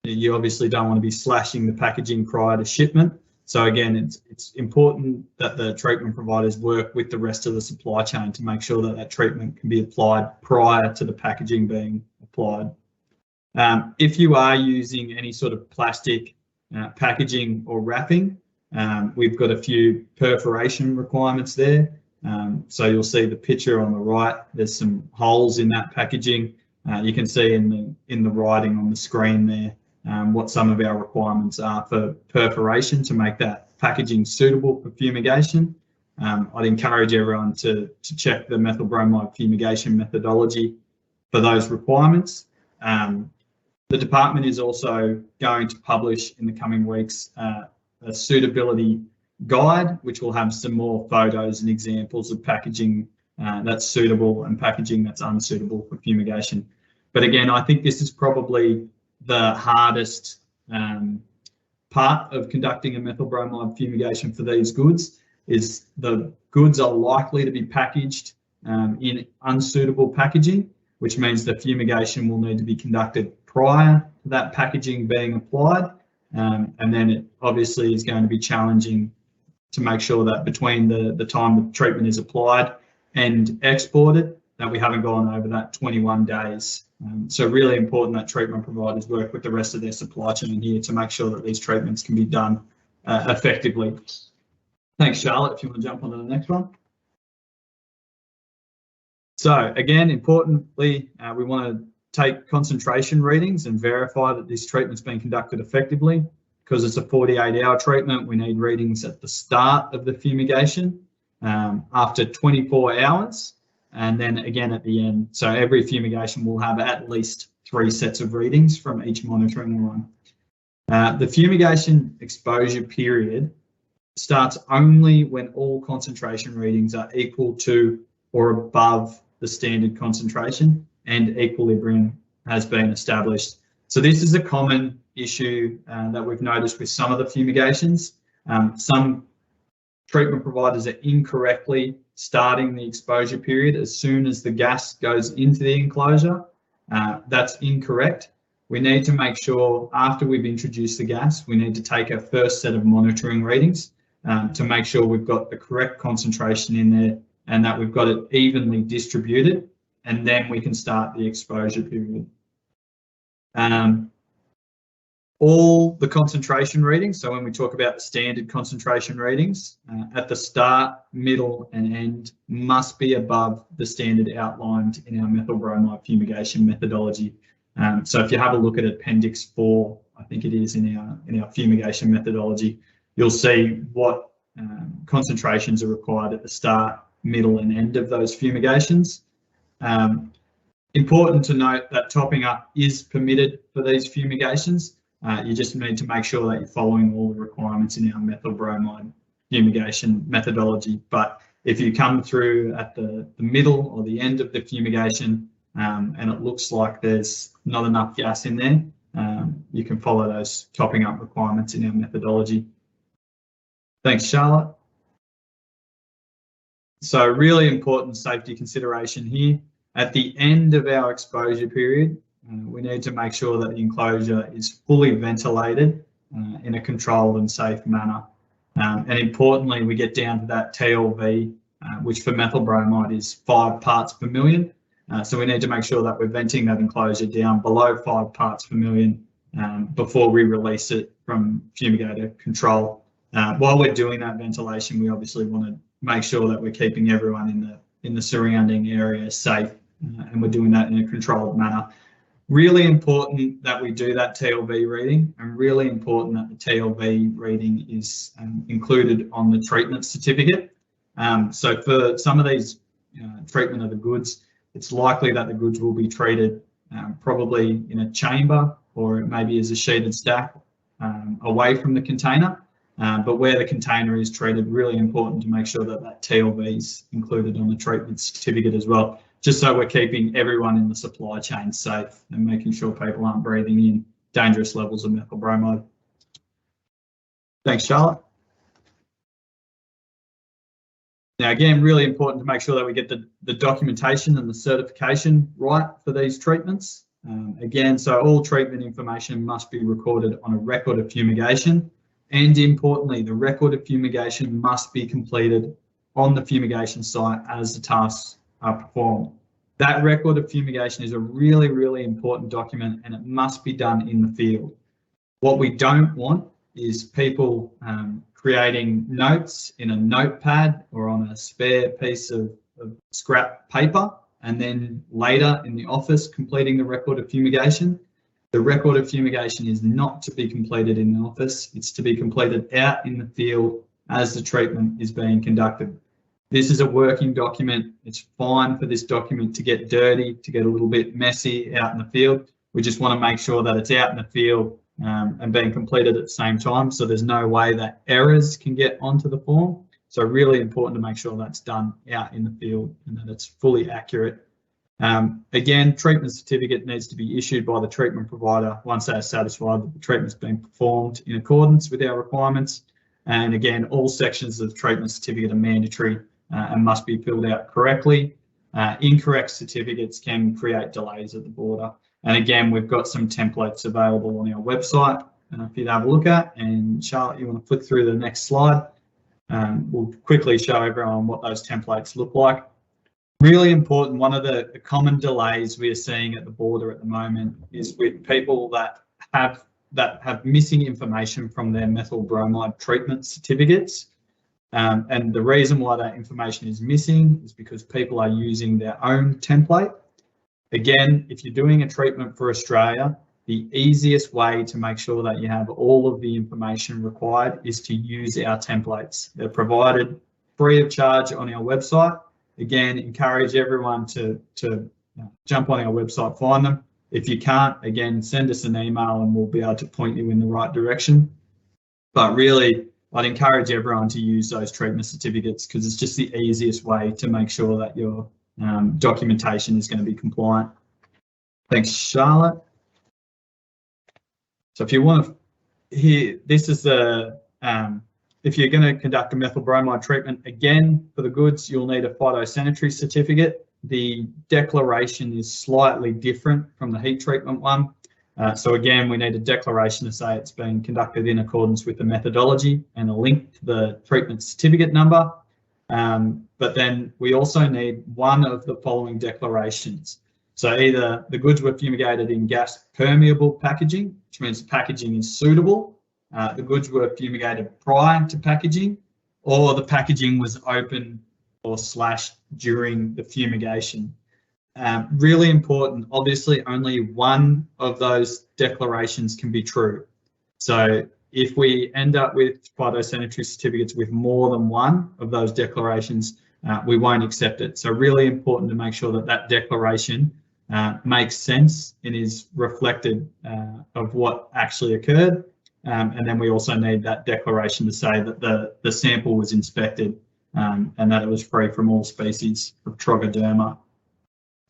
You obviously don't want to be slashing the packaging prior to shipment. So again, it's important that the treatment providers work with the rest of the supply chain to make sure that that treatment can be applied prior to the packaging being applied. If you are using any sort of plastic packaging or wrapping, we've got a few perforation requirements there. So you'll see the picture on the right, there's some holes in that packaging. You can see in the writing on the screen there what some of our requirements are for perforation to make that packaging suitable for fumigation. I'd encourage everyone to check the methyl bromide fumigation methodology for those requirements. The department is also going to publish in the coming weeks a suitability guide, which will have some more photos and examples of packaging that's suitable and packaging that's unsuitable for fumigation. But again, I think this is probably the hardest part of conducting a methyl bromide fumigation for these goods, is the goods are likely to be packaged in unsuitable packaging, which means the fumigation will need to be conducted prior to that packaging being applied. And then it obviously is going to be challenging to make sure that between the time the treatment is applied and exported, that we haven't gone over that 21 days. So really important that treatment providers work with the rest of their supply chain here to make sure that these treatments can be done effectively. Thanks, Charlotte. If you want to jump on to the next one. So again, importantly, we want to take concentration readings and verify that this treatment's been conducted effectively. Because it's a 48-hour treatment, we need readings at the start of the fumigation, after 24 hours, and then again at the end. So every fumigation will have at least 3 sets of readings from each monitoring line. The fumigation exposure period starts only when all concentration readings are equal to or above the standard concentration and equilibrium has been established. So this is a common issue that we've noticed with some of the fumigations. Some treatment providers are incorrectly starting the exposure period as soon as the gas goes into the enclosure. That's incorrect. We need to make sure after we've introduced the gas, we need to take our first set of monitoring readings to make sure we've got the correct concentration in there and that we've got it evenly distributed, and then we can start the exposure period. All the concentration readings, so when we talk about the standard concentration readings, at the start, middle and end must be above the standard outlined in our methyl bromide fumigation methodology. So if you have a look at Appendix 4, I think it is in our fumigation methodology, you'll see what concentrations are required at the start, middle and end of those fumigations. Important to note that topping up is permitted for these fumigations. You just need to make sure that you're following all the requirements in our methyl bromide fumigation methodology. But if you come through at the middle or the end of the fumigation and it looks like there's not enough gas in there, you can follow those topping up requirements in our methodology. Thanks, Charlotte. So really important safety consideration here. At the end of our exposure period, we need to make sure that the enclosure is fully ventilated in a controlled and safe manner. And importantly, we get down to that TLV, which for methyl bromide is 5 parts per million. So we need to make sure that we're venting that enclosure down below 5 parts per million before we release it from fumigator control. While we're doing that ventilation, we obviously want to make sure that we're keeping everyone in the surrounding area safe, and we're doing that in a controlled manner. Really important that we do that TLV reading, and really important that the TLV reading is included on the treatment certificate. So for some of these treatment of the goods, it's likely that the goods will be treated probably in a chamber, or it maybe as a sheeted stack away from the container. But where the container is treated, really important to make sure that that TLV is included on the treatment certificate as well, just so we're keeping everyone in the supply chain safe and making sure people aren't breathing in dangerous levels of methyl bromide. Thanks, Charlotte. Now, again, really important to make sure that we get the documentation and the certification right for these treatments. Again, so all treatment information must be recorded on a record of fumigation. And importantly, the record of fumigation must be completed on the fumigation site as the tasks are performed. That record of fumigation is a really, really important document, and it must be done in the field. What we don't want is people creating notes in a notepad or on a spare piece of scrap paper, and then later in the office completing the record of fumigation. The record of fumigation is not to be completed in the office. It's to be completed out in the field as the treatment is being conducted. This is a working document. It's fine for this document to get dirty, to get a little bit messy out in the field. We just want to make sure that it's out in the field and being completed at the same time, so there's no way that errors can get onto the form. So really important to make sure that's done out in the field and that it's fully accurate. Again, treatment certificate needs to be issued by the treatment provider once they are satisfied that the treatment's been performed in accordance with our requirements. And again, all sections of the treatment certificate are mandatory and must be filled out correctly. Incorrect certificates can create delays at the border. And again, we've got some templates available on our website for you to have a look at. And Charlotte, you want to flick through the next slide? We'll quickly show everyone what those templates look like. Really important, one of the common delays we are seeing at the border at the moment is with people that have missing information from their methyl bromide treatment certificates. And the reason why that information is missing is because people are using their own template. Again, if you're doing a treatment for Australia, the easiest way to make sure that you have all of the information required is to use our templates. They're provided free of charge on our website. Again, encourage everyone to jump on our website, find them. If you can't, again, send us an email and we'll be able to point you in the right direction. But really, I'd encourage everyone to use those treatment certificates because it's just the easiest way to make sure that your documentation is going to be compliant. Thanks, Charlotte. So if you want to hear, this is the if you're going to conduct a methyl bromide treatment, again, for the goods, you'll need a phytosanitary certificate. The declaration is slightly different from the heat treatment one. So again, we need a declaration to say it's been conducted in accordance with the methodology and a link to the treatment certificate number. But then we also need one of the following declarations. So either the goods were fumigated in gas permeable packaging, which means the packaging is suitable. The goods were fumigated prior to packaging, or the packaging was open or slashed during the fumigation. Really important, obviously only one of those declarations can be true. So if we end up with phytosanitary certificates with more than one of those declarations, we won't accept it. So really important to make sure that that declaration makes sense and is reflected of what actually occurred. And then we also need that declaration to say that the sample was inspected and that it was free from all species of Trogoderma.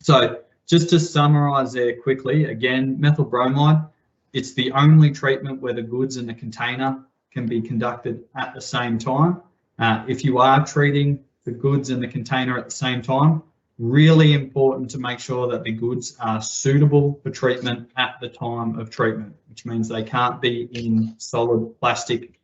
So just to summarise there quickly, again, methyl bromide, it's the only treatment where the goods and the container can be conducted at the same time. If you are treating the goods and the container at the same time, really important to make sure that the goods are suitable for treatment at the time of treatment, which means they can't be in solid plastic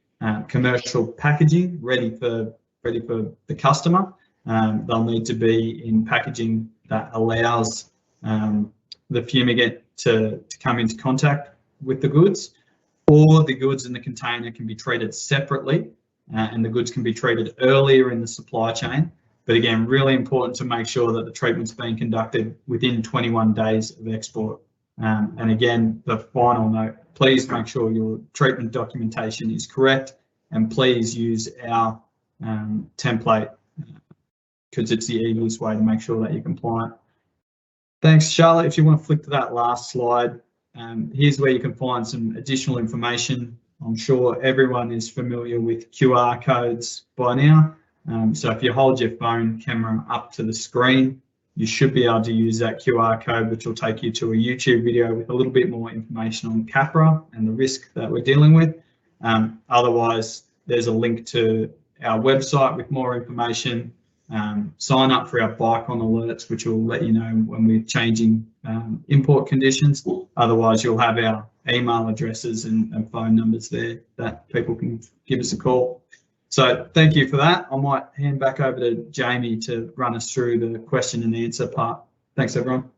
commercial packaging ready for the customer. They'll need to be in packaging that allows the fumigant to come into contact with the goods, or the goods in the container can be treated separately and the goods can be treated earlier in the supply chain. But again, really important to make sure that the treatment's being conducted within 21 days of export. And again, the final note, please make sure your treatment documentation is correct and please use our template because it's the easiest way to make sure that you're compliant. Thanks, Charlotte. If you want to flick to that last slide, here's where you can find some additional information. I'm sure everyone is familiar with QR codes by now. So if you hold your phone camera up to the screen, you should be able to use that QR code, which will take you to a YouTube video with a little bit more information on Capra and the risk that we're dealing with. Otherwise, there's a link to our website with more information. Sign up for our Bicon alerts, which will let you know when we're changing import conditions. Otherwise, you'll have our email addresses and phone numbers there that people can give us a call. So thank you for that. I might hand back over to Jamie to run us through the question and answer part. Thanks, everyone.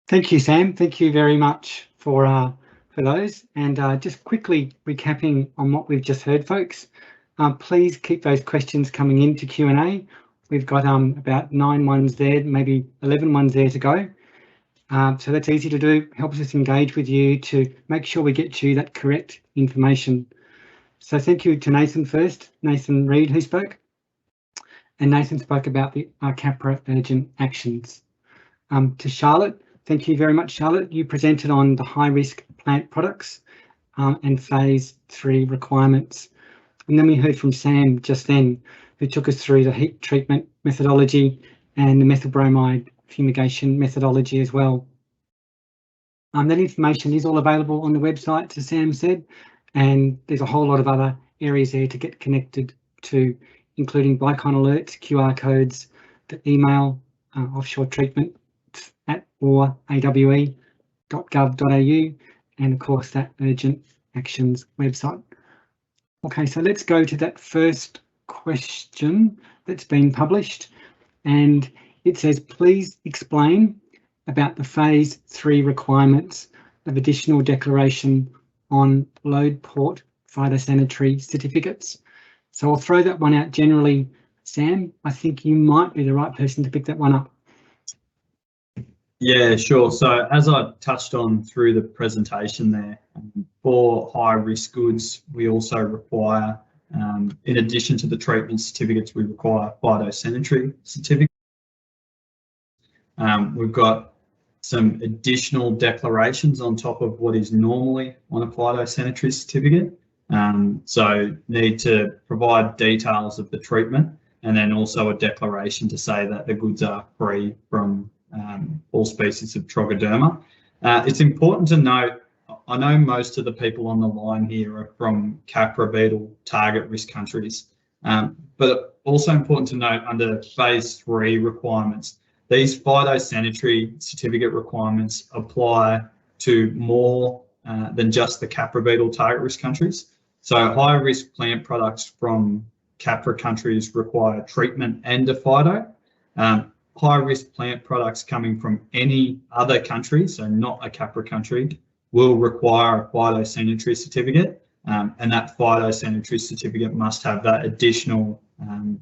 Thank you, Sam. Thank you very much for those. And just quickly recapping on what we've just heard, folks, please keep those questions coming into Q&A. We've got about 9 ones there, maybe 11 ones there to go. So that's easy to do, helps us engage with you to make sure we get you that correct information. So thank you to Nathan first, Nathan Reed, who spoke. And Nathan spoke about the Capra urgent actions. To Charlotte, thank you very much, Charlotte. You presented on the high-risk plant products and phase 3 requirements. And then we heard from Sam just then, who took us through the heat treatment methodology and the methyl bromide fumigation methodology as well. That information is all available on the website, as Sam said, and there's a whole lot of other areas there to get connected to, including Bicon alerts, QR codes, the email, offshore treatment or awe.gov.au, and of course that urgent actions website. Okay, so let's go to that first question that's been published, and it says, please explain about the phase 3 requirements of additional declaration on Loadport phytosanitary certificates. So I'll throw that one out generally. Sam, I think you might be the right person to pick that one up. Yeah, sure. So as I touched on through the presentation there, for high risk goods, we also require, in addition to the treatment certificates, we require phytosanitary certificates. We've got some additional declarations on top of what is normally on a phytosanitary certificate. So need to provide details of the treatment and then also a declaration to say that the goods are free from all species of Trogoderma. It's important to note I know most of the people on the line here are from Capri Beetle target risk countries, but also important to note under phase 3 requirements, these phytosanitary certificate requirements apply to more than just the Capri Beetle target risk countries. So high risk plant products from Capra countries require treatment and a phyto. High risk plant products coming from any other country, so not a Capra country, will require a phytosanitary certificate, and that phytosanitary certificate must have that additional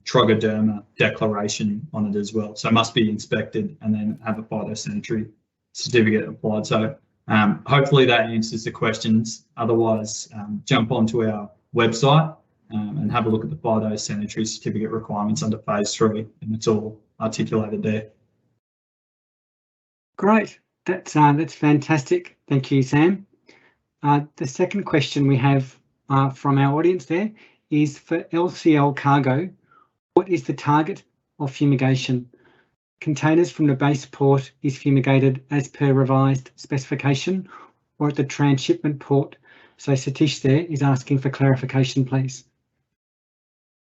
Trogoderma declaration on it as well. So it must be inspected and then have a phytosanitary certificate applied. So hopefully that answers the questions. Otherwise, jump onto our website and have a look at the phytosanitary certificate requirements under phase 3, and it's all articulated there. Great, that's fantastic. Thank you, Sam. The second question we have from our audience there is for LCL cargo, what is the target of fumigation? Containers from the base port is fumigated as per revised specification or at the transshipment port? So Satish there is asking for clarification, please.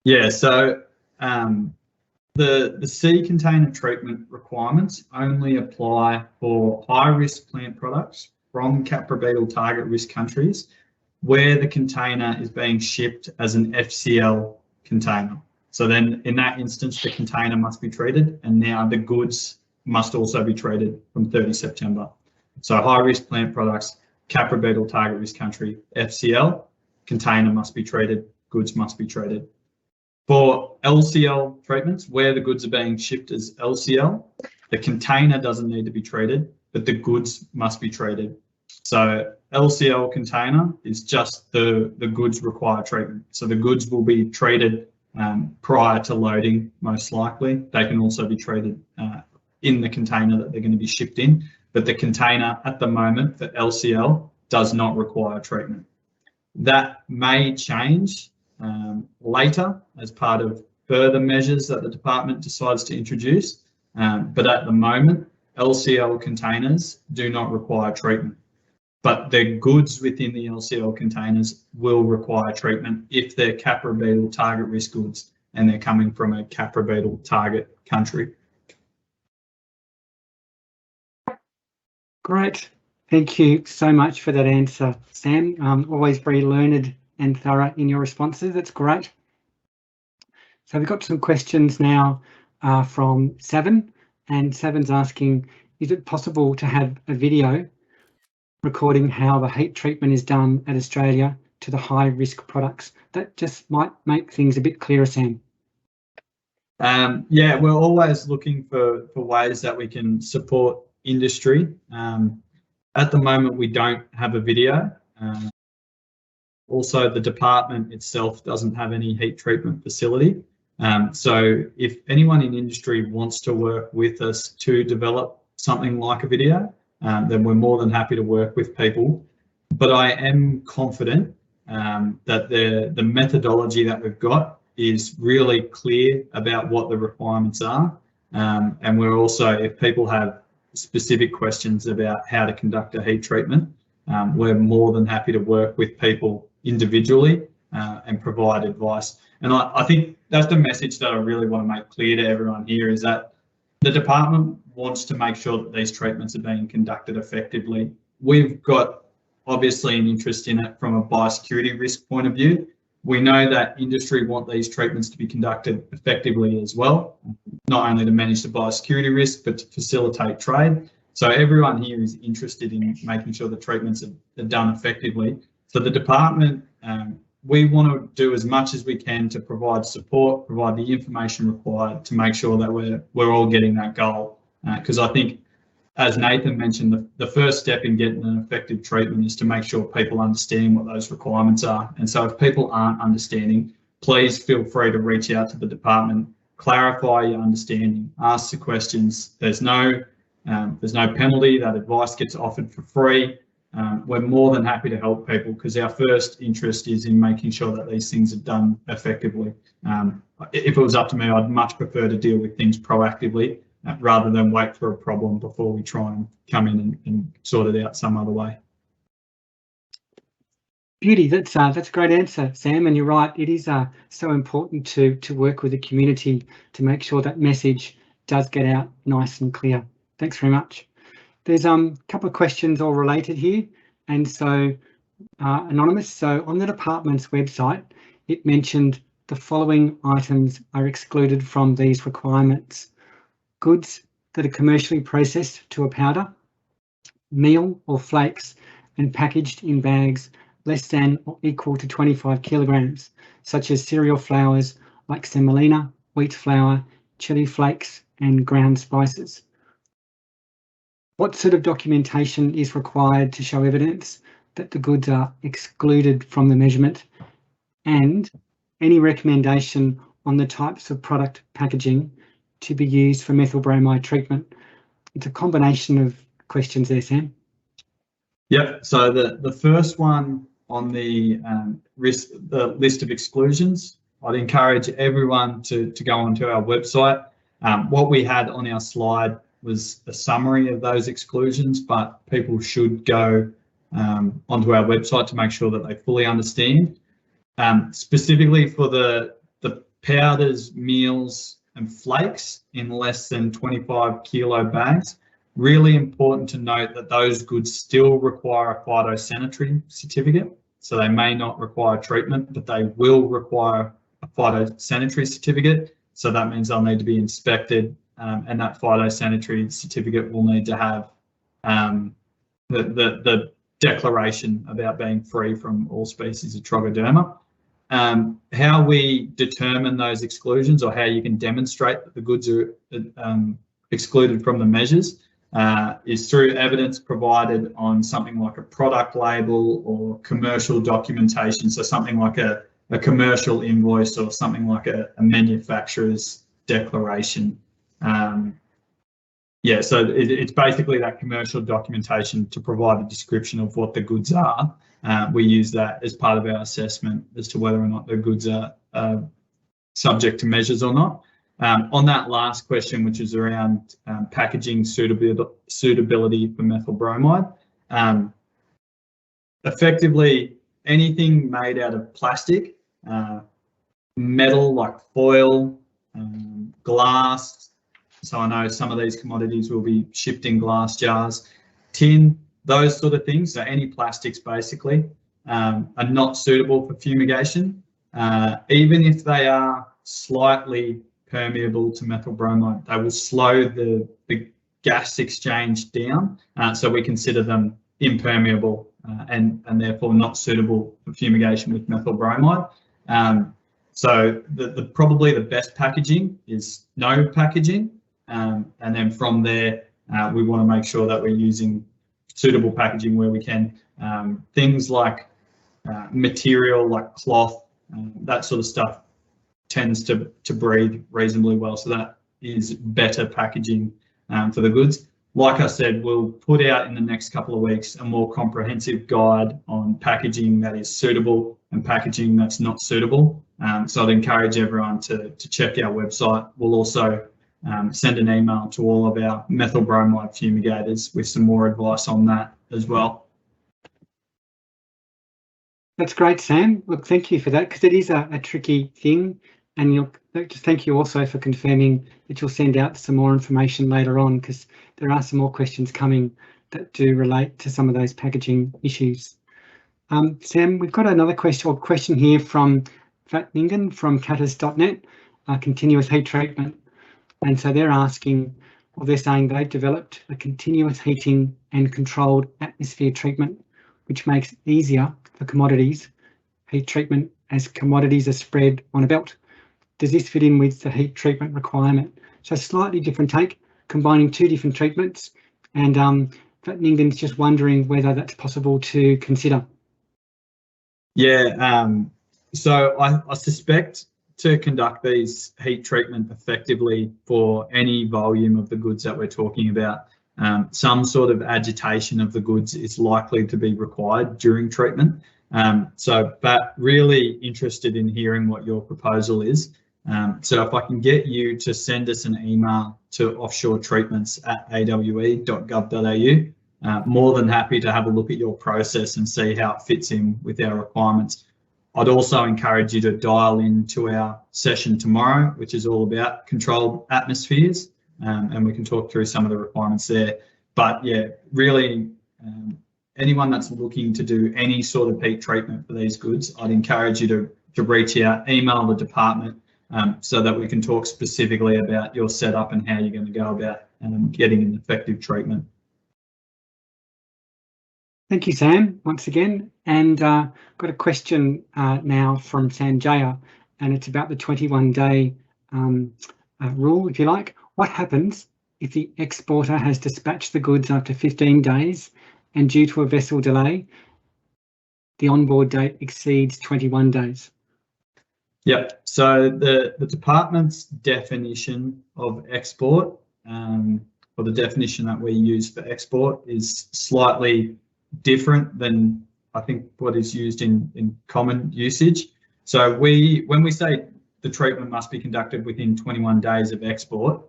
Yeah, so the sea container treatment requirements only apply for high risk plant products from Capri Beetle target risk countries where the container is being shipped as an FCL container. So then in that instance, the container must be treated, and now the goods must also be treated from 30 September. So high risk plant products, Capri Beetle target risk country, FCL, container must be treated, goods must be treated. For LCL treatments, where the goods are being shipped as LCL, the container doesn't need to be treated, but the goods must be treated. So LCL container is just the goods require treatment. So the goods will be treated prior to loading, most likely. They can also be treated in the container that they're going to be shipped in, but the container at the moment for LCL does not require treatment. That may change later as part of further measures that the department decides to introduce, but at the moment, LCL containers do not require treatment. But the goods within the LCL containers will require treatment if they're Capri Beetle target risk goods and they're coming from a Capri Beetle target country. Great. Thank you so much for that answer, Sam. Always very learned and thorough in your responses. That's great. So we've got some questions now from Seven, and Seven's asking, is it possible to have a video recording how the heat treatment is done at Australia to the high risk products? That just might make things a bit clearer, Sam. Yeah, we're always looking for ways that we can support industry. At the moment, we don't have a video. Also, the department itself doesn't have any heat treatment facility. So if anyone in industry wants to work with us to develop something like a video, then we're more than happy to work with people. But I am confident that the methodology that we've got is really clear about what the requirements are. And we're also, if people have specific questions about how to conduct a heat treatment, we're more than happy to work with people individually and provide advice. And I think that's the message that I really want to make clear to everyone here, is that the department wants to make sure that these treatments are being conducted effectively. We've got obviously an interest in it from a biosecurity risk point of view. We know that industry want these treatments to be conducted effectively as well, not only to manage the biosecurity risk, but to facilitate trade. So everyone here is interested in making sure the treatments are done effectively. So the department, we want to do as much as we can to provide support, provide the information required to make sure that we're all getting that goal. Because I think, as Nathan mentioned, the first step in getting an effective treatment is to make sure people understand what those requirements are. And so if people aren't understanding, please feel free to reach out to the department, clarify your understanding, ask the questions. There's no penalty. That advice gets offered for free. We're more than happy to help people because our first interest is in making sure that these things are done effectively. If it was up to me, I'd much prefer to deal with things proactively rather than wait for a problem before we try and come in and sort it out some other way. Beauty, that's a great answer, Sam, and you're right. It is so important to work with the community to make sure that message does get out nice and clear. Thanks very much. There's a couple of questions all related here, and so anonymous. So on the department's website, it mentioned the following items are excluded from these requirements: goods that are commercially processed to a powder, meal or flakes and packaged in bags less than or equal to 25 kilograms, such as cereal flours like semolina, wheat flour, chili flakes and ground spices. What sort of documentation is required to show evidence that the goods are excluded from the measurement, and any recommendation on the types of product packaging to be used for methyl bromide treatment? It's a combination of questions there, Sam. Yep, so the first one on the list of exclusions, I'd encourage everyone to go onto our website. What we had on our slide was a summary of those exclusions, but people should go onto our website to make sure that they fully understand. Specifically for the powders, meals and flakes in less than 25 kilo bags, really important to note that those goods still require a phytosanitary certificate. So they may not require treatment, but they will require a phytosanitary certificate. So that means they'll need to be inspected, and that phytosanitary certificate will need to have the declaration about being free from all species of Trogoderma. How we determine those exclusions, or how you can demonstrate that the goods are excluded from the measures, is through evidence provided on something like a product label or commercial documentation. So something like a commercial invoice or something like a manufacturer's declaration. Yeah, so it's basically that commercial documentation to provide a description of what the goods are. We use that as part of our assessment as to whether or not the goods are subject to measures or not. On that last question, which is around packaging suitability for methyl bromide, effectively anything made out of plastic, metal like foil, glass. So I know some of these commodities will be shipped in glass jars, tin, those sort of things. So any plastics basically are not suitable for fumigation, even if they are slightly permeable to methyl bromide. They will slow the gas exchange down, so we consider them impermeable and therefore not suitable for fumigation with methyl bromide. So probably the best packaging is no packaging, and then from there we want to make sure that we're using suitable packaging where we can. Things like material like cloth, that sort of stuff tends to breathe reasonably well, so that is better packaging for the goods. Like I said, we'll put out in the next couple of weeks a more comprehensive guide on packaging that is suitable and packaging that's not suitable. So I'd encourage everyone to check our website. We'll also send an email to all of our methyl bromide fumigators with some more advice on that as well. That's great, Sam. Look, thank you for that, because it is a tricky thing. And just thank you also for confirming that you'll send out some more information later on, because there are some more questions coming that do relate to some of those packaging issues. Sam, we've got another question here from Vatningen from catters.net, continuous heat treatment. And so they're asking, or they're saying they've developed a continuous heating and controlled atmosphere treatment, which makes it easier for commodities heat treatment as commodities are spread on a belt. Does this fit in with the heat treatment requirement? So slightly different take, combining two different treatments, and Vatningen's just wondering whether that's possible to consider. Yeah, so I suspect to conduct these heat treatment effectively for any volume of the goods that we're talking about, some sort of agitation of the goods is likely to be required during treatment. But really interested in hearing what your proposal is. So if I can get you to send us an email to offshoretreatments@awe.gov.au, more than happy to have a look at your process and see how it fits in with our requirements. I'd also encourage you to dial into our session tomorrow, which is all about controlled atmospheres, and we can talk through some of the requirements there. But yeah, really, anyone that's looking to do any sort of heat treatment for these goods, I'd encourage you to reach out, email the department, so that we can talk specifically about your setup and how you're going to go about getting an effective treatment. Thank you, Sam, once again. And got a question now from Sanjaya, and it's about the 21-day rule, if you like. What happens if the exporter has dispatched the goods after 15 days and due to a vessel delay, the onboard date exceeds 21 days? Yep, so the department's definition of export, or the definition that we use for export, is slightly different than I think what is used in common usage. So when we say the treatment must be conducted within 21 days of export,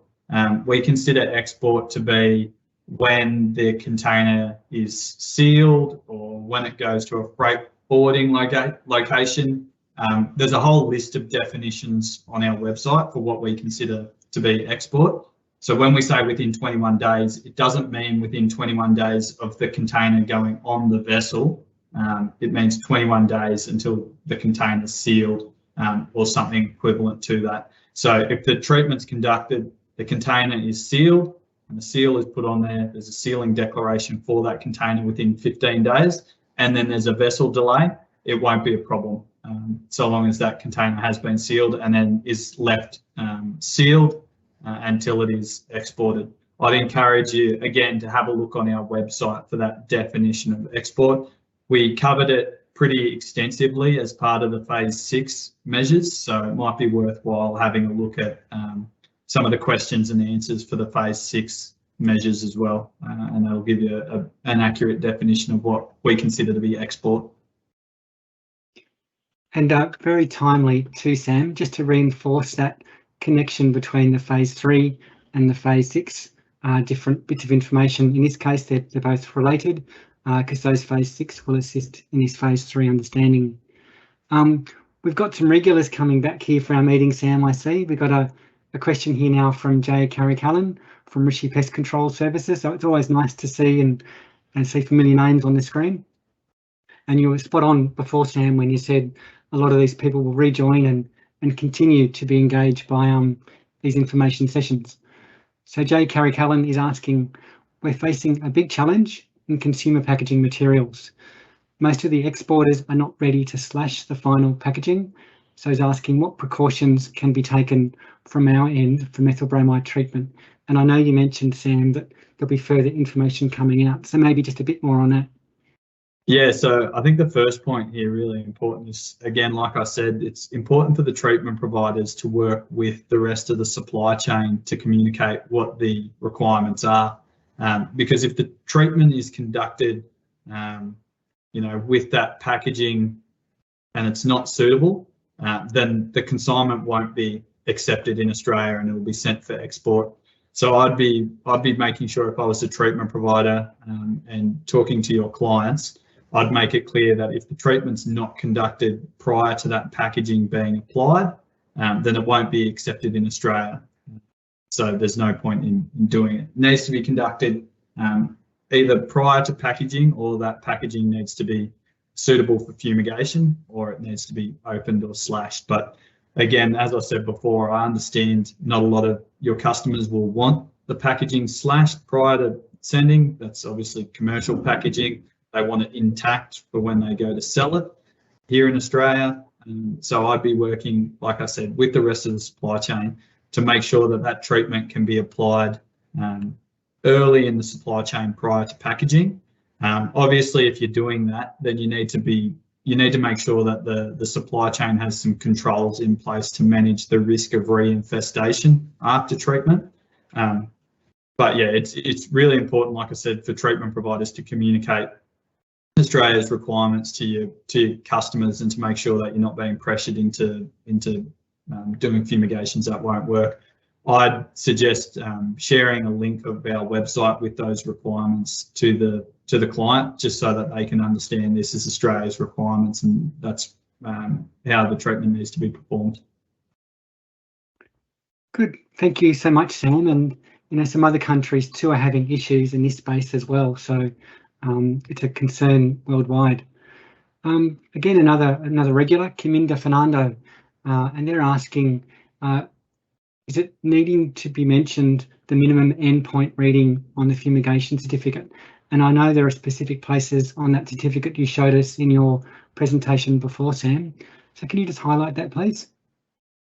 we consider export to be when the container is sealed or when it goes to a freight forwarding location. There's a whole list of definitions on our website for what we consider to be export. So when we say within 21 days, it doesn't mean within 21 days of the container going on the vessel. It means 21 days until the container is sealed, or something equivalent to that. So if the treatment's conducted, the container is sealed and the seal is put on there, there's a sealing declaration for that container within 15 days, and then there's a vessel delay, it won't be a problem. So long as that container has been sealed and then is left sealed until it is exported. I'd encourage you again to have a look on our website for that definition of export. We covered it pretty extensively as part of the phase 6 measures, so it might be worthwhile having a look at some of the questions and answers for the phase 6 measures as well, and that'll give you an accurate definition of what we consider to be export. And very timely too, Sam, just to reinforce that connection between the phase 3 and the phase 6 different bits of information. In this case, they're both related because those phase 6 will assist in this phase 3 understanding. We've got some regulars coming back here for our meeting, Sam, I see. We've got a question here now from Jay Carrick-Allen from Rishi Pest Control Services. So it's always nice to see and see familiar names on the screen. And you were spot on before, Sam, when you said a lot of these people will rejoin and continue to be engaged by these information sessions. So Jay Carrick-Allen is asking, we're facing a big challenge in consumer packaging materials. Most of the exporters are not ready to slash the final packaging. So he's asking what precautions can be taken from our end for methyl bromide treatment. And I know you mentioned, Sam, that there'll be further information coming out. So maybe just a bit more on that. Yeah, so I think the first point here really important is, again, like I said, it's important for the treatment providers to work with the rest of the supply chain to communicate what the requirements are. Because if the treatment is conducted, with that packaging and it's not suitable, then the consignment won't be accepted in Australia and it will be sent for export. So I'd be making sure if I was a treatment provider and talking to your clients, I'd make it clear that if the treatment's not conducted prior to that packaging being applied, then it won't be accepted in Australia. So there's no point in doing it. It needs to be conducted either prior to packaging, or that packaging needs to be suitable for fumigation, or it needs to be opened or slashed. But again, as I said before, I understand not a lot of your customers will want the packaging slashed prior to sending. That's obviously commercial packaging. They want it intact for when they go to sell it here in Australia. So I'd be working, like I said, with the rest of the supply chain to make sure that that treatment can be applied early in the supply chain prior to packaging. Obviously, if you're doing that, then you need to make sure that the supply chain has some controls in place to manage the risk of reinfestation after treatment. But yeah, it's really important, like I said, for treatment providers to communicate Australia's requirements to your customers and to make sure that you're not being pressured into doing fumigations that won't work. I'd suggest sharing a link of our website with those requirements to the client, just so that they can understand this is Australia's requirements, and that's how the treatment needs to be performed. Good, thank you so much, Sam. And some other countries too are having issues in this space as well, so it's a concern worldwide. Again, another regular, Kiminda Fernando, and they're asking, is it needing to be mentioned the minimum endpoint reading on the fumigation certificate? And I know there are specific places on that certificate you showed us in your presentation before, Sam. So can you just highlight that, please?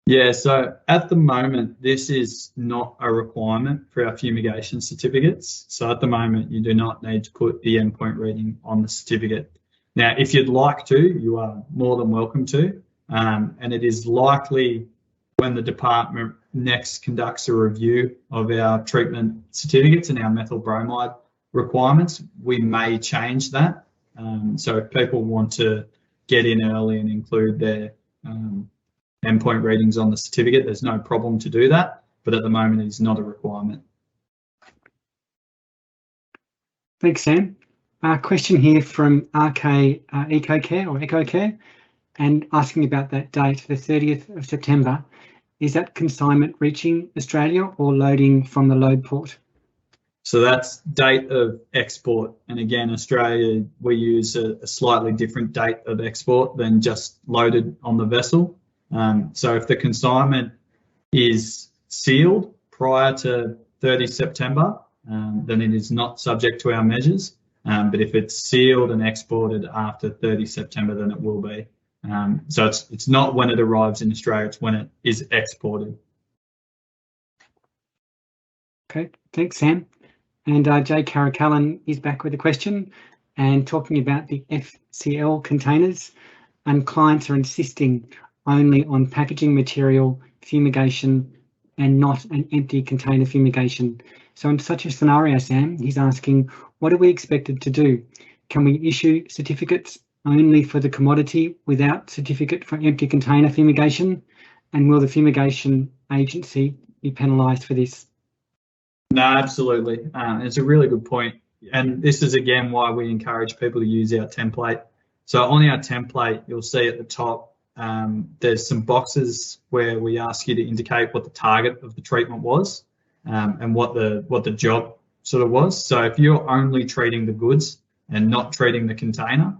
Yeah, so at the moment, this is not a requirement for our fumigation certificates. So at the moment, you do not need to put the endpoint reading on the certificate. Now, if you'd like to, you are more than welcome to, and it is likely when the department next conducts a review of our treatment certificates and our methyl bromide requirements, we may change that. So if people want to get in early and include their endpoint readings on the certificate, there's no problem to do that, but at the moment it's not a requirement. Thanks, Sam. Question here from RK EcoCare, and asking about that date, the 30th of September. Is that consignment reaching Australia or loading from the Loadport? So that's date of export. And again, Australia, we use a slightly different date of export than just loaded on the vessel. So if the consignment is sealed prior to 30 September, then it is not subject to our measures. But if it's sealed and exported after 30 September, then it will be. So it's not when it arrives in Australia, it's when it is exported. Okay, thanks, Sam. And Jay Caracallan is back with a question and talking about the FCL containers, and clients are insisting only on packaging material fumigation and not an empty container fumigation. So in such a scenario, Sam, he's asking, what are we expected to do? Can we issue certificates only for the commodity without certificate for empty container fumigation? And will the fumigation agency be penalised for this? No, absolutely. It's a really good point. And this is again why we encourage people to use our template. So on our template, you'll see at the top, there's some boxes where we ask you to indicate what the target of the treatment was, and what the job sort of was. So if you're only treating the goods and not treating the container,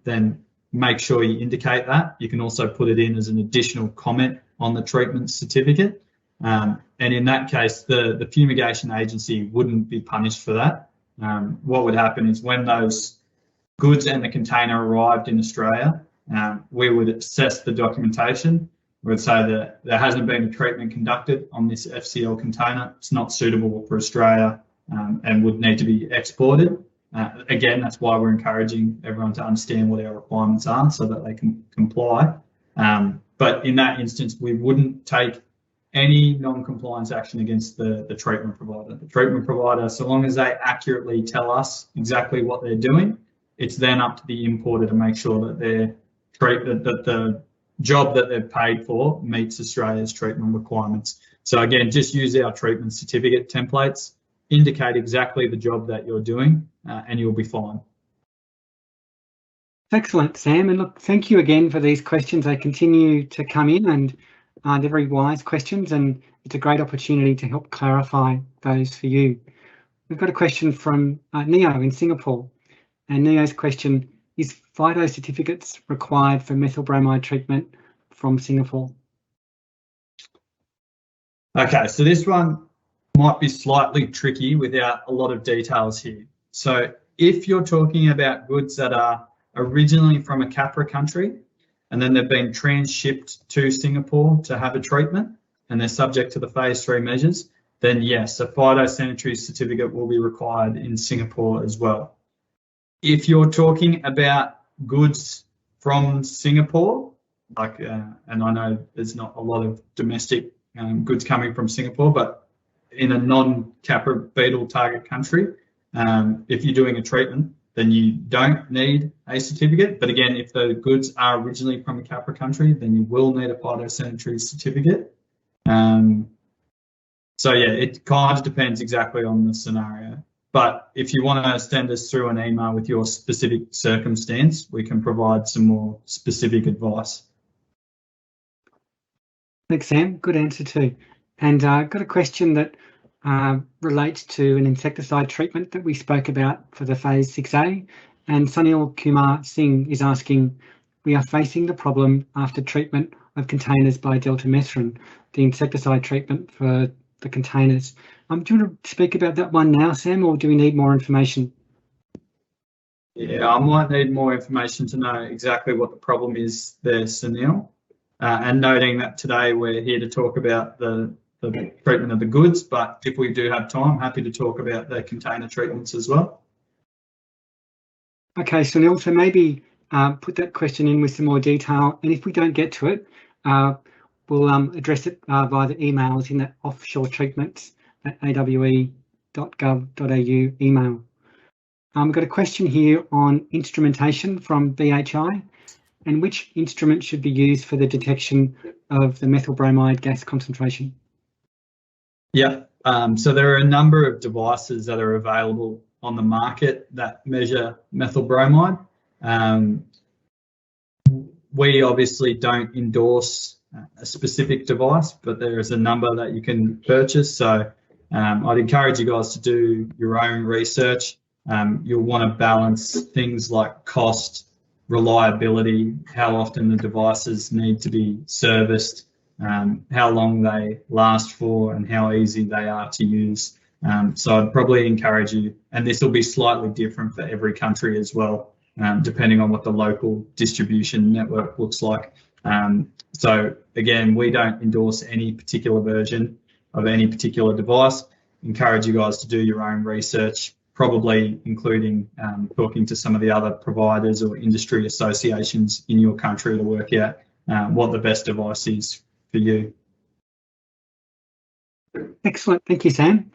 then make sure you indicate that. You can also put it in as an additional comment on the treatment certificate. And in that case, the fumigation agency wouldn't be punished for that. What would happen is when those goods and the container arrived in Australia, we would assess the documentation. We would say that there hasn't been a treatment conducted on this FCL container. It's not suitable for Australia, and would need to be exported. Again, that's why we're encouraging everyone to understand what our requirements are so that they can comply. But in that instance, we wouldn't take any non-compliance action against the treatment provider. The treatment provider, so long as they accurately tell us exactly what they're doing, it's then up to the importer to make sure that the job that they've paid for meets Australia's treatment requirements. So again, just use our treatment certificate templates, indicate exactly the job that you're doing, and you'll be fine. Excellent, Sam. And look, thank you again for these questions. They continue to come in, and they're very wise questions, and it's a great opportunity to help clarify those for you. We've got a question from Neo in Singapore, and Neo's question is, phyto certificates required for methyl bromide treatment from Singapore? Okay, so this one might be slightly tricky without a lot of details here. So if you're talking about goods that are originally from a Capra country, and then they've been transshipped to Singapore to have a treatment, and they're subject to the phase 3 measures, then yes, a Phytosanitary certificate will be required in Singapore as well. If you're talking about goods from Singapore, like, and I know there's not a lot of domestic goods coming from Singapore, but in a non-Capri Beetle target country, if you're doing a treatment, then you don't need a certificate. But again, if the goods are originally from a Capra country, then you will need a Phytosanitary certificate. So yeah, it kind of depends exactly on the scenario. But if you want to send us through an email with your specific circumstance, we can provide some more specific advice. Thanks, Sam. Good answer too. And got a question that relates to an insecticide treatment that we spoke about for the Phase 6A. And Sunil Kumar Singh is asking, we are facing the problem after treatment of containers by deltamethrin, the insecticide treatment for the containers. Do you want to speak about that one now, Sam, or do we need more information? Yeah, I might need more information to know exactly what the problem is there, Sunil. And noting that today we're here to talk about the treatment of the goods, but if we do have time, happy to talk about the container treatments as well. Okay, Sunil, so maybe put that question in with some more detail, and if we don't get to it, we'll address it via the emails in that offshore treatments at awe.gov.au email. I've got a question here on instrumentation from BHI, and which instrument should be used for the detection of the methyl bromide gas concentration? Yeah, so there are a number of devices that are available on the market that measure methyl bromide. We obviously don't endorse a specific device, but there is a number that you can purchase. So I'd encourage you guys to do your own research. You'll want to balance things like cost, reliability, how often the devices need to be serviced, how long they last for, and how easy they are to use. So I'd probably encourage you, and this will be slightly different for every country as well, depending on what the local distribution network looks like. So again, we don't endorse any particular version of any particular device. Encourage you guys to do your own research, probably including talking to some of the other providers or industry associations in your country to work out what the best device is for you. Excellent, thank you, Sam.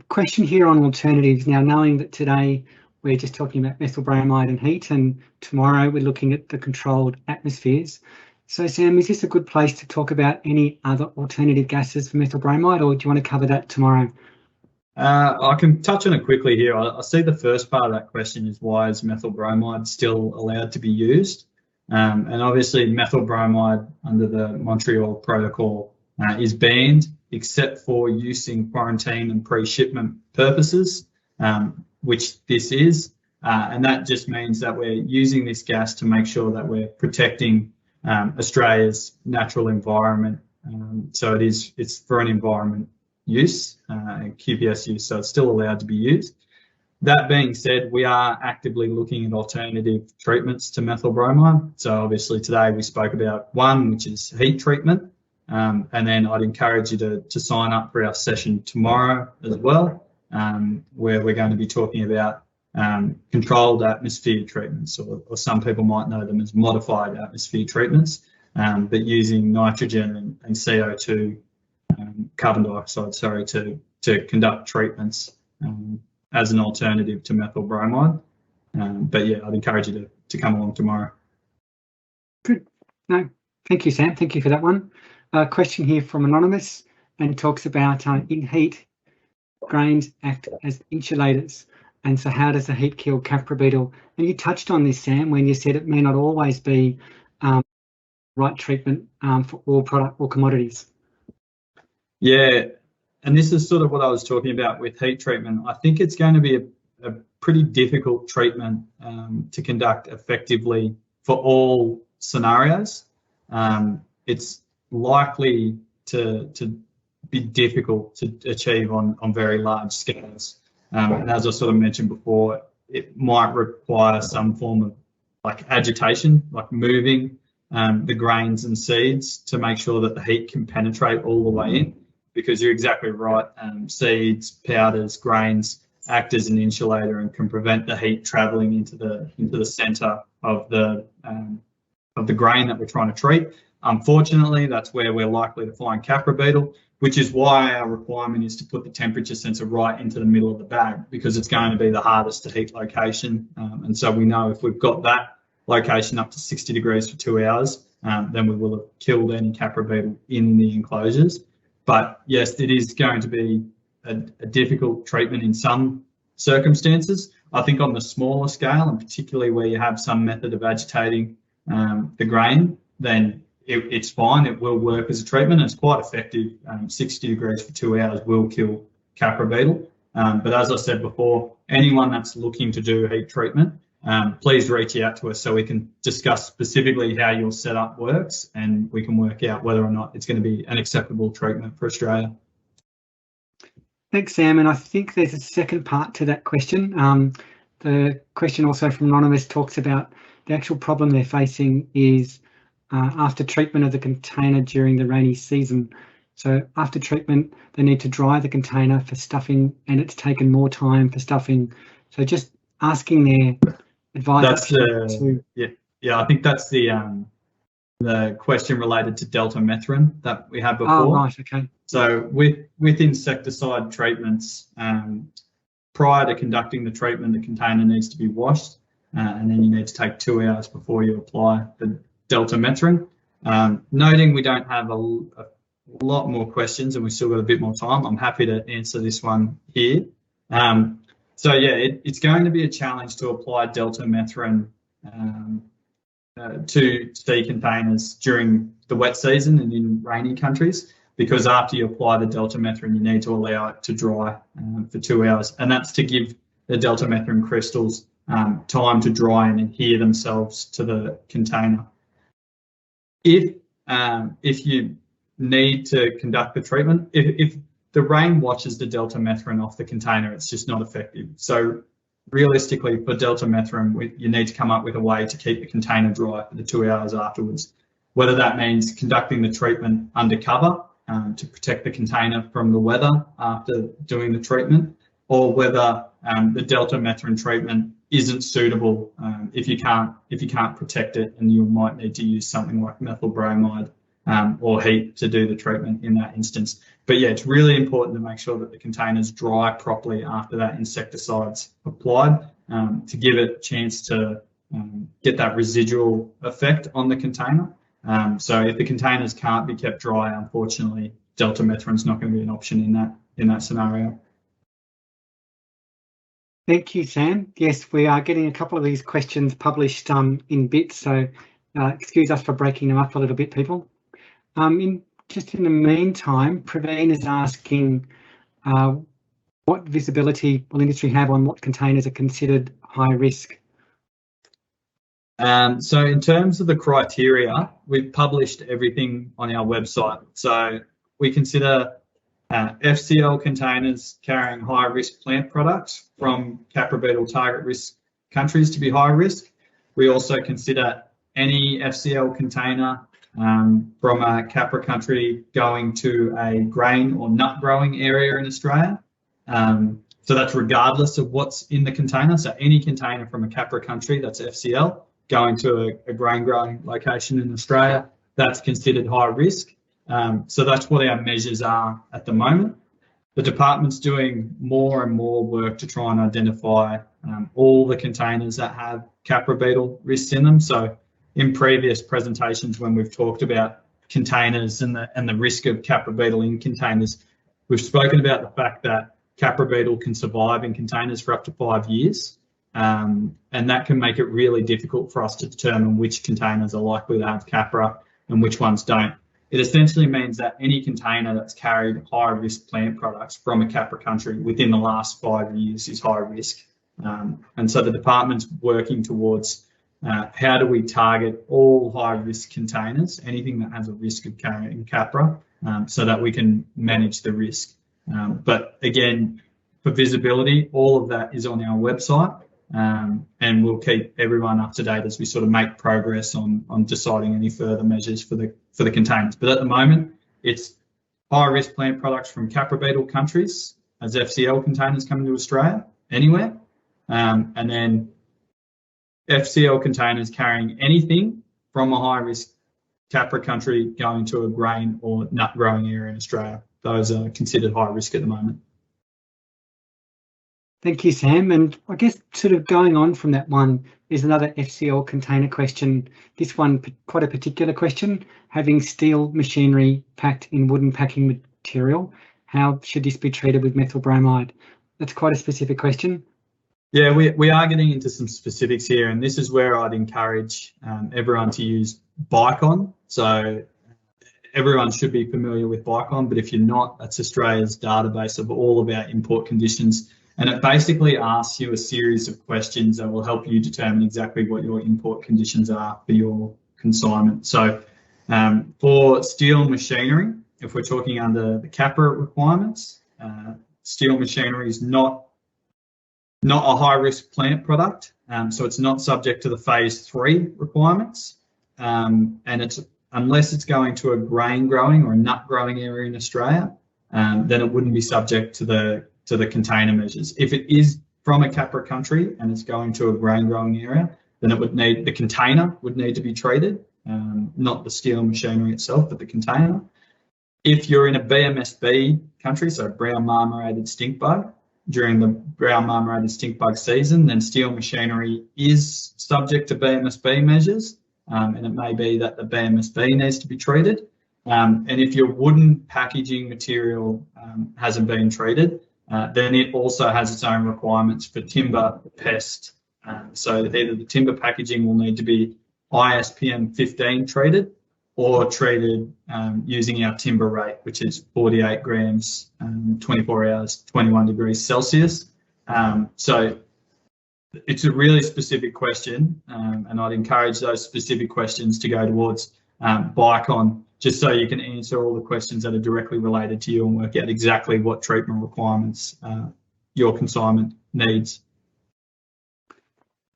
Question here on alternatives. Now, knowing that today we're just talking about methyl bromide and heat, and tomorrow we're looking at the controlled atmospheres. So, Sam, is this a good place to talk about any other alternative gases for methyl bromide, or do you want to cover that tomorrow? I can touch on it quickly here. I see the first part of that question is, why is methyl bromide still allowed to be used? And obviously methyl bromide under the Montreal Protocol is banned, except for use in quarantine and pre-shipment purposes, which this is. And that just means that we're using this gas to make sure that we're protecting Australia's natural environment. So it's for an environment use, QPS use, so it's still allowed to be used. That being said, we are actively looking at alternative treatments to methyl bromide. So obviously today we spoke about one, which is heat treatment, and then I'd encourage you to sign up for our session tomorrow as well, where we're going to be talking about controlled atmosphere treatments, or some people might know them as modified atmosphere treatments, but using nitrogen and CO2, carbon dioxide, sorry, to conduct treatments as an alternative to methyl bromide. But yeah, I'd encourage you to come along tomorrow. Good. No, thank you, Sam. Thank you for that one. Question here from Anonymous, and talks about in heat, grains act as insulators. And so how does the heat kill Capri Beetle? And you touched on this, Sam, when you said it may not always be right treatment for all product or commodities. Yeah, and this is sort of what I was talking about with heat treatment. I think it's going to be a pretty difficult treatment to conduct effectively for all scenarios. It's likely to be difficult to achieve on very large scales. And as I sort of mentioned before, it might require some form of like agitation, like moving the grains and seeds to make sure that the heat can penetrate all the way in. Because you're exactly right, seeds, powders, grains act as an insulator and can prevent the heat travelling into the centre of the grain that we're trying to treat. Unfortunately, that's where we're likely to find Capri Beetle, which is why our requirement is to put the temperature sensor right into the middle of the bag, because it's going to be the hardest to heat location. And so we know if we've got that location up to 60 degrees for 2 hours, then we will have killed any Capri Beetle in the enclosures. But yes, it is going to be a difficult treatment in some circumstances. I think on the smaller scale, and particularly where you have some method of agitating the grain, then it's fine. It will work as a treatment. It's quite effective. 60 degrees for 2 hours will kill Capri Beetle. But as I said before, anyone that's looking to do heat treatment, please reach out to us so we can discuss specifically how your setup works, and we can work out whether or not it's going to be an acceptable treatment for Australia. Thanks, Sam. And I think there's a second part to that question. The question also from Anonymous talks about the actual problem they're facing is after treatment of the container during the rainy season. So after treatment, they need to dry the container for stuffing, and it's taken more time for stuffing. So just asking their advice. I think that's the question related to delta methrin that we had before. Oh, right, okay. So with insecticide treatments, prior to conducting the treatment, the container needs to be washed, and then you need to take 2 hours before you apply the delta methrin. Noting we don't have a lot more questions and we've still got a bit more time, I'm happy to answer this one here. So yeah, it's going to be a challenge to apply delta methrin to sea containers during the wet season and in rainy countries, because after you apply the delta methrin, you need to allow it to dry for 2 hours, and that's to give the delta methrin crystals time to dry and adhere themselves to the container. If you need to conduct the treatment, if the rain washes the delta methrin off the container, it's just not effective. So realistically, for delta methrin, you need to come up with a way to keep the container dry for the 2 hours afterwards, whether that means conducting the treatment undercover to protect the container from the weather after doing the treatment, or whether the delta methrin treatment isn't suitable if you can't protect it, and you might need to use something like methyl bromide or heat to do the treatment in that instance. But yeah, it's really important to make sure that the containers dry properly after that insecticide's applied to give it a chance to get that residual effect on the container. So if the containers can't be kept dry, unfortunately, delta methrin's not going to be an option in that scenario. Thank you, Sam. Yes, we are getting a couple of these questions published in bits, so excuse us for breaking them up a little bit, people. Just in the meantime, Praveen is asking what visibility will industry have on what containers are considered high risk? So in terms of the criteria, we've published everything on our website. So we consider FCL containers carrying high risk plant products from Capri Beetle target risk countries to be high risk. We also consider any FCL container from a Capra country going to a grain or nut growing area in Australia. So that's regardless of what's in the container. So any container from a Capra country that's FCL going to a grain growing location in Australia, that's considered high risk. So that's what our measures are at the moment. The department's doing more and more work to try and identify all the containers that have Capri Beetle risks in them. So in previous presentations, when we've talked about containers and the risk of Capri Beetle in containers, we've spoken about the fact that Capri Beetle can survive in containers for up to 5 years. And that can make it really difficult for us to determine which containers are likely to have Capra and which ones don't. It essentially means that any container that's carried high risk plant products from a Capra country within the last 5 years is high risk. And so the department's working towards how do we target all high risk containers, anything that has a risk of carrying Capra, so that we can manage the risk. But again, for visibility, all of that is on our website, and we'll keep everyone up to date as we sort of make progress on deciding any further measures for the containers. But at the moment, it's high risk plant products from Capri Beetle countries as FCL containers coming to Australia anywhere, and then FCL containers carrying anything from a high risk Capra country going to a grain or nut growing area in Australia. Those are considered high risk at the moment. Thank you, Sam. And I guess sort of going on from that one is another FCL container question. This one, quite a particular question, having steel machinery packed in wooden packing material. How should this be treated with methyl bromide? That's quite a specific question. Yeah, we are getting into some specifics here, and this is where I'd encourage everyone to use Bicon. So everyone should be familiar with Bicon, but if you're not, that's Australia's database of all of our import conditions. And it basically asks you a series of questions that will help you determine exactly what your import conditions are for your consignment. So for steel machinery, if we're talking under the Capra requirements, steel machinery is not a high-risk plant product, so it's not subject to the phase 3 requirements, and unless it's going to a grain growing or a nut growing area in Australia, then it wouldn't be subject to the container measures. If it is from a Capra country and it's going to a grain growing area, then the container would need to be treated, not the steel machinery itself, but the container. If you're in a BMSB country, so brown marmorated stink bug, during the brown marmorated stink bug season, then steel machinery is subject to BMSB measures, and it may be that the BMSB needs to be treated. And if your wooden packaging material hasn't been treated, then it also has its own requirements for timber pest. So either the timber packaging will need to be ISPM 15 treated, or treated using our timber rate, which is 48 grams, 24 hours, 21 degrees Celsius. So it's a really specific question, and I'd encourage those specific questions to go towards Bicon, just so you can answer all the questions that are directly related to you and work out exactly what treatment requirements your consignment needs.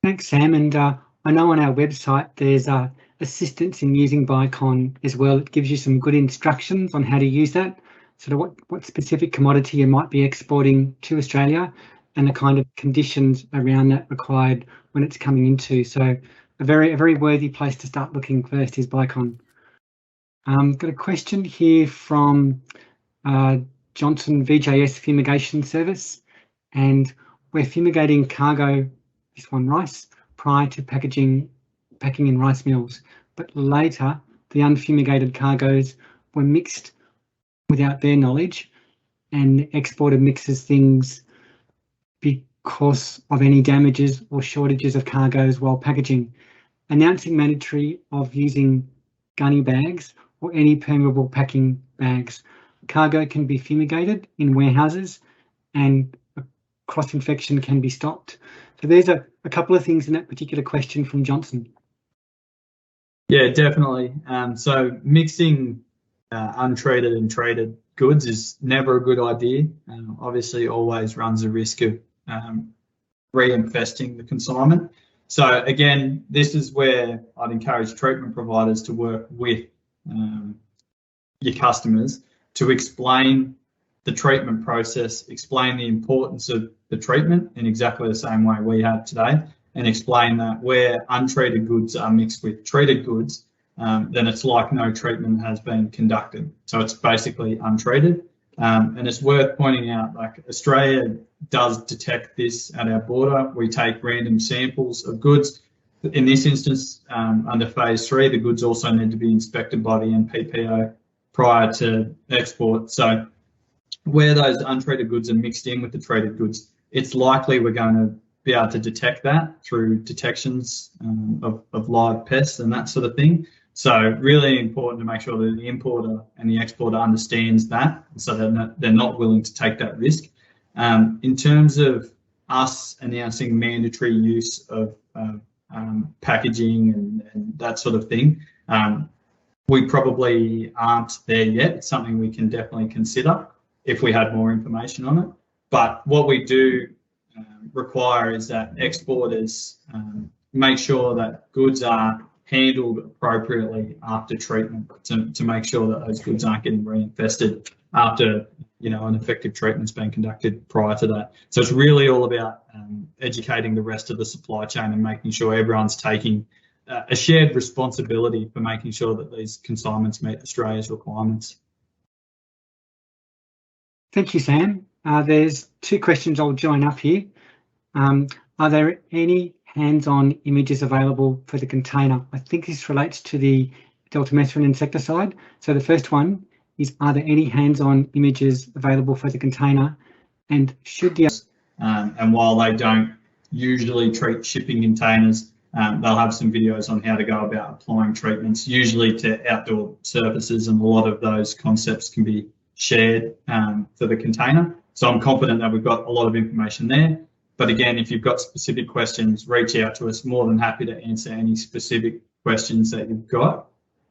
Thanks, Sam. And I know on our website there's assistance in using Bicon as well. It gives you some good instructions on how to use that, sort of what specific commodity you might be exporting to Australia and the kind of conditions around that required when it's coming into. So a very worthy place to start looking first is Bicon. Got a question here from Johnson VJS Fumigation Service, and we're fumigating cargo, this one rice, prior to packing in rice mills, but later the unfumigated cargoes were mixed without their knowledge, and the exporter mixes things because of any damages or shortages of cargoes while packaging. Announcing mandatory of using gunny bags or any permeable packing bags. Cargo can be fumigated in warehouses and cross-infection can be stopped. So there's a couple of things in that particular question from Johnson. Yeah, definitely. So mixing untreated and treated goods is never a good idea. Obviously, always runs a risk of reinfesting the consignment. So again, this is where I'd encourage treatment providers to work with your customers to explain the treatment process, explain the importance of the treatment in exactly the same way we have today, and explain that where untreated goods are mixed with treated goods, then it's like no treatment has been conducted. So it's basically untreated. And it's worth pointing out, like, Australia does detect this at our border. We take random samples of goods. In this instance, under phase 3, the goods also need to be inspected by the NPPO prior to export. So where those untreated goods are mixed in with the treated goods, it's likely we're going to be able to detect that through detections of live pests and that sort of thing. So really important to make sure that the importer and the exporter understands that, so they're not willing to take that risk. In terms of us announcing mandatory use of packaging and that sort of thing, we probably aren't there yet. It's something we can definitely consider if we had more information on it. But what we do require is that exporters make sure that goods are handled appropriately after treatment to make sure that those goods aren't getting reinfested after, you know, an effective treatment's been conducted prior to that. So it's really all about educating the rest of the supply chain and making sure everyone's taking a shared responsibility for making sure that these consignments meet Australia's requirements. Thank you, Sam. There's two questions I'll join up here. Are there any hands-on images available for the container? I think this relates to the deltamethrin insecticide. So the first one is, are there any hands-on images available for the container? And should the and while they don't usually treat shipping containers, they'll have some videos on how to go about applying treatments, usually to outdoor surfaces, and a lot of those concepts can be shared for the container. So I'm confident that we've got a lot of information there. But again, if you've got specific questions, reach out to us. More than happy to answer any specific questions that you've got.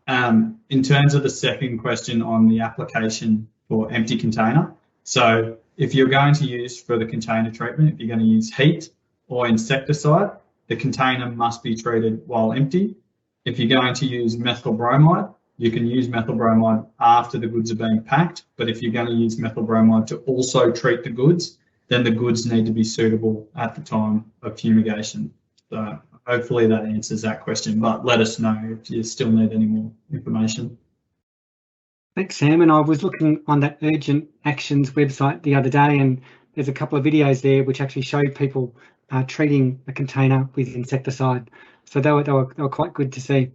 In terms of the second question on the application for empty container, so if you're going to use for the container treatment, if you're going to use heat or insecticide, the container must be treated while empty. If you're going to use methyl bromide, you can use methyl bromide after the goods are being packed, but if you're going to use methyl bromide to also treat the goods, then the goods need to be suitable at the time of fumigation. So hopefully that answers that question, but let us know if you still need any more information. Thanks, Sam. And I was looking on that Urgent Actions website the other day, and there's a couple of videos there which actually show people treating a container with insecticide. So they were quite good to see.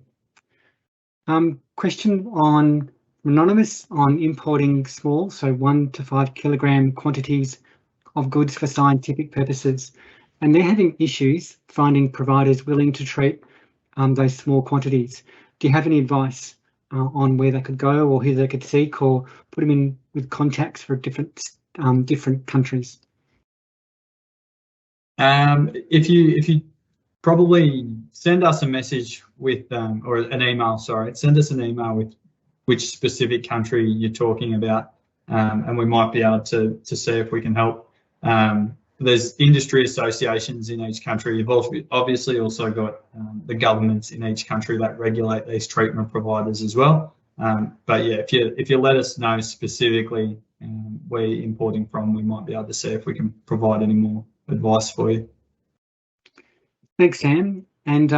Question on Anonymous on importing small, so 1 to 5 kilogram quantities of goods for scientific purposes. And they're having issues finding providers willing to treat those small quantities. Do you have any advice on where they could go or who they could seek, or put them in with contacts for different countries? If you probably send us a message with or an email, sorry, send us an email with which specific country you're talking about, and we might be able to see if we can help. There's industry associations in each country. You've obviously also got the governments in each country that regulate these treatment providers as well. But yeah, if you let us know specifically where you're importing from, we might be able to see if we can provide any more advice for you. Thanks, Sam. And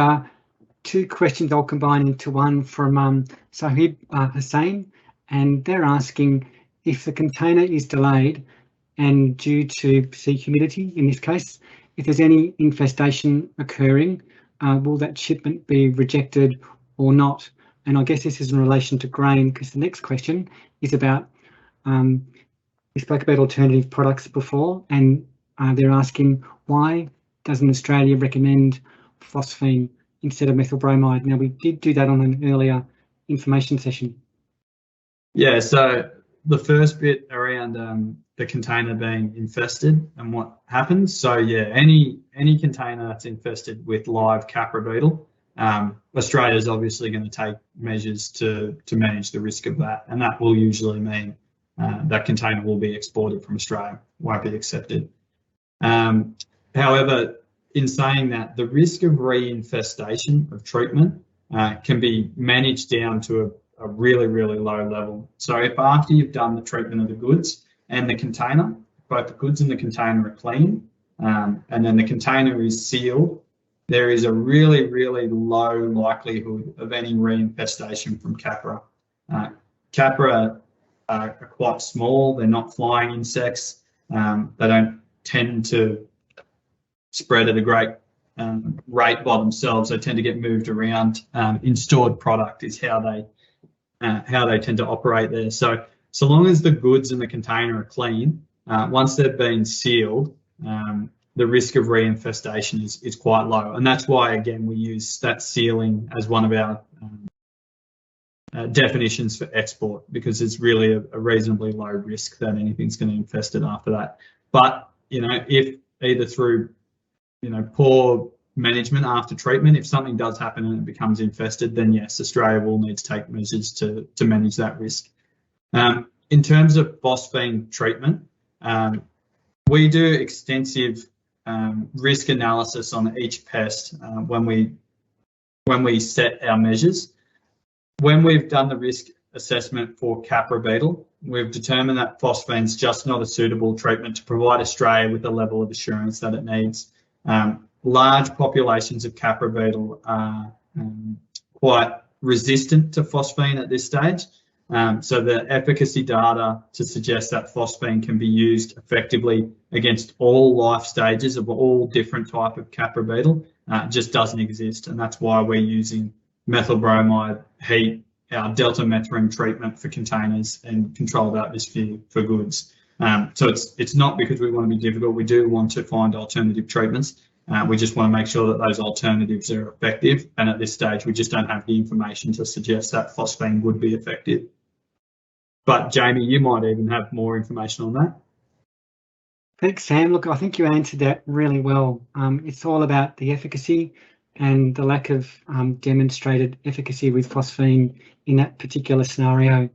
2 questions I'll combine into one from Sahib Hussain, and they're asking if the container is delayed and due to sea humidity, in this case, if there's any infestation occurring, will that shipment be rejected or not? And I guess this is in relation to grain, because the next question is about, we spoke about alternative products before, and they're asking, why doesn't Australia recommend phosphine instead of methyl bromide? Now, we did do that on an earlier information session. Yeah, so the first bit around the container being infested and what happens. So yeah, any container that's infested with live Capri Beetle, Australia is obviously going to take measures to manage the risk of that, and that will usually mean that container will be exported from Australia, won't be accepted. However, in saying that, the risk of reinfestation of treatment can be managed down to a really, really low level. So if after you've done the treatment of the goods and the container, both the goods and the container are clean, and then the container is sealed, there is a really, really low likelihood of any reinfestation from Capra. Capra are quite small, they're not flying insects, they don't tend to spread at a great rate by themselves. They tend to get moved around in stored product is how they tend to operate there. So long as the goods in the container are clean, once they've been sealed, the risk of reinfestation is quite low. And that's why, again, we use that sealing as one of our definitions for export, because it's really a reasonably low risk that anything's going to infest it after that. But, you know, if either through, you know, poor management after treatment, if something does happen and it becomes infested, then yes, Australia will need to take measures to manage that risk. In terms of phosphine treatment, we do extensive risk analysis on each pest when we set our measures. When we've done the risk assessment for Capri Beetle, we've determined that phosphine's just not a suitable treatment to provide Australia with the level of assurance that it needs. Large populations of Capri Beetle are quite resistant to phosphine at this stage. So the efficacy data to suggest that phosphine can be used effectively against all life stages of all different type of Capri Beetle just doesn't exist. And that's why we're using methyl bromide, heat, our delta methrin treatment for containers and controlled atmosphere for goods. So it's not because we want to be difficult. We do want to find alternative treatments. We just want to make sure that those alternatives are effective. And at this stage, we just don't have the information to suggest that phosphine would be effective. But Jamie, you might even have more information on that. Thanks, Sam. Look, I think you answered that really well. It's all about the efficacy and the lack of demonstrated efficacy with phosphine in that particular scenario.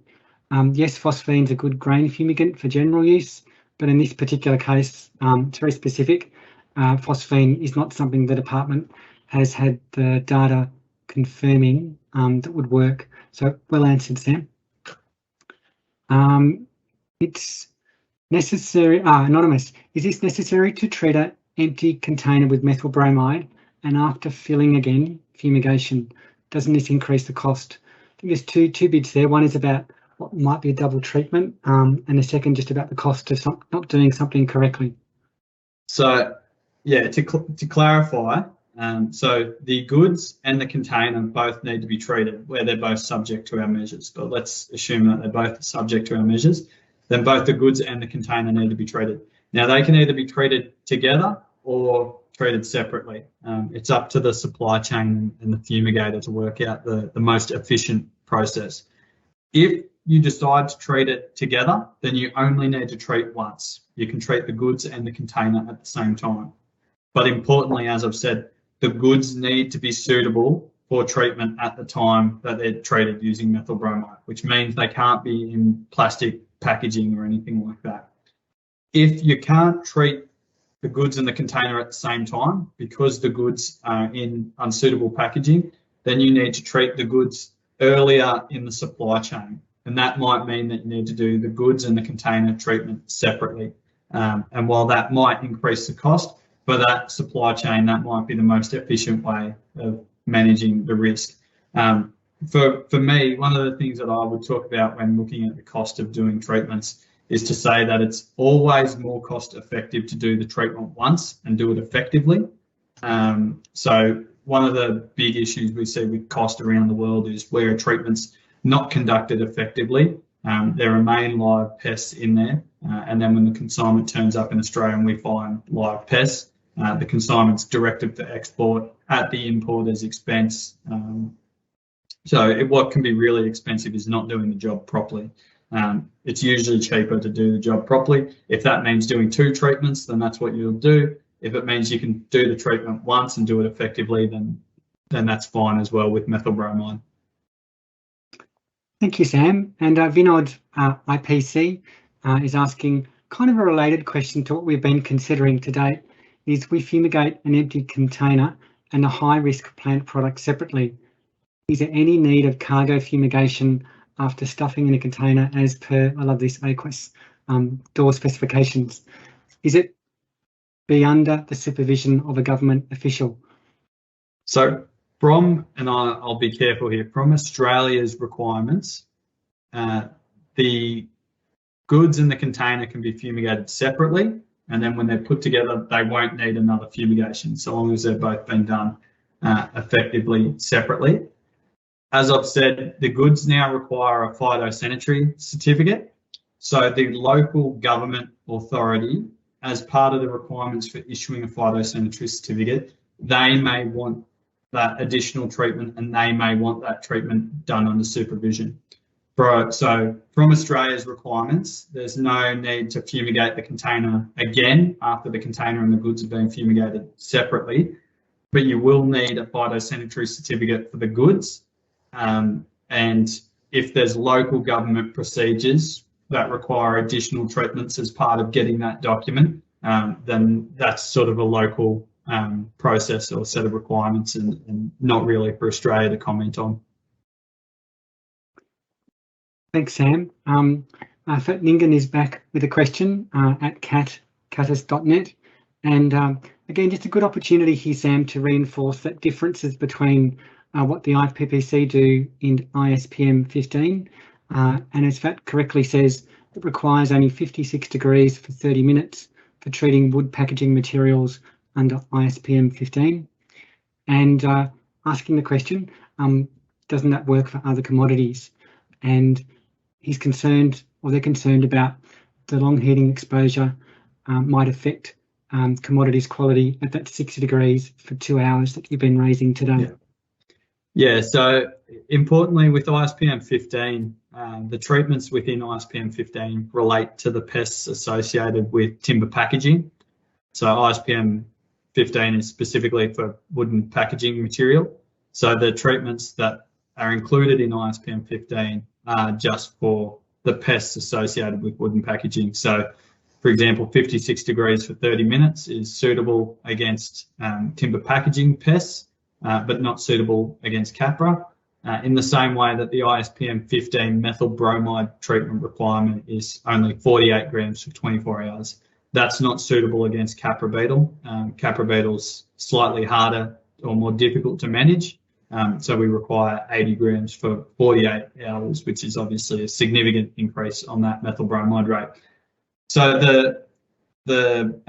Yes, phosphine's a good grain fumigant for general use, but in this particular case, it's very specific. Phosphine is not something the department has had the data confirming that would work. So well answered, Sam. It's necessary, anonymous, is this necessary to treat an empty container with methyl bromide and after filling again, fumigation? Doesn't this increase the cost? I think there's two bits there. One is about what might be a double treatment, and the second just about the cost of not doing something correctly. So yeah, to clarify, so the goods and the container both need to be treated where they're both subject to our measures. But let's assume that they're both subject to our measures. Then both the goods and the container need to be treated. Now they can either be treated together or treated separately. It's up to the supply chain and the fumigator to work out the most efficient process. If you decide to treat it together, then you only need to treat once. You can treat the goods and the container at the same time. But importantly, as I've said, the goods need to be suitable for treatment at the time that they're treated using methyl bromide, which means they can't be in plastic packaging or anything like that. If you can't treat the goods and the container at the same time because the goods are in unsuitable packaging, then you need to treat the goods earlier in the supply chain. And that might mean that you need to do the goods and the container treatment separately. And while that might increase the cost for that supply chain, that might be the most efficient way of managing the risk. For me, one of the things that I would talk about when looking at the cost of doing treatments is to say that it's always more cost effective to do the treatment once and do it effectively. So one of the big issues we see with cost around the world is where a treatment's not conducted effectively. There remain live pests in there. And then when the consignment turns up in Australia and we find live pests, the consignment's directed for export at the importer's expense. So what can be really expensive is not doing the job properly. It's usually cheaper to do the job properly. If that means doing 2 treatments, then that's what you'll do. If it means you can do the treatment once and do it effectively, then that's fine as well with methyl bromide. Thank you, Sam. And Vinod IPC is asking kind of a related question to what we've been considering to date, is we fumigate an empty container and a high-risk plant product separately. Is there any need of cargo fumigation after stuffing in a container as per, I love this, AQUIS door specifications? Is it be under the supervision of a government official? So from, and I'll be careful here, from Australia's requirements, the goods in the container can be fumigated separately, and then when they're put together, they won't need another fumigation, so long as they've both been done effectively separately. As I've said, the goods now require a phytosanitary certificate. So the local government authority, as part of the requirements for issuing a phytosanitary certificate, they may want that additional treatment and they may want that treatment done under supervision. So from Australia's requirements, there's no need to fumigate the container again after the container and the goods have been fumigated separately, but you will need a phytosanitary certificate for the goods. And if there's local government procedures that require additional treatments as part of getting that document, then that's sort of a local process or set of requirements and not really for Australia to comment on. Thanks, Sam. Ningen is back with a question at catus.net. And again, just a good opportunity here, Sam, to reinforce that differences between what the IPPC do in ISPM 15. And as Fat correctly says, it requires only 56 degrees for 30 minutes for treating wood packaging materials under ISPM 15. And asking the question, doesn't that work for other commodities? And he's concerned, or they're concerned about the long heating exposure might affect commodities quality at that 60 degrees for 2 hours that you've been raising today. Yeah, so importantly with ISPM 15, the treatments within ISPM 15 relate to the pests associated with timber packaging. So ISPM 15 is specifically for wooden packaging material. So the treatments that are included in ISPM 15 are just for the pests associated with wooden packaging. So, for example, 56 degrees for 30 minutes is suitable against timber packaging pests, but not suitable against Capra. In the same way that the ISPM 15 methyl bromide treatment requirement is only 48 grams for 24 hours. That's not suitable against Capri Beetle. Capri Beetle's slightly harder or more difficult to manage. So we require 80 grams for 48 hours, which is obviously a significant increase on that methyl bromide rate. So the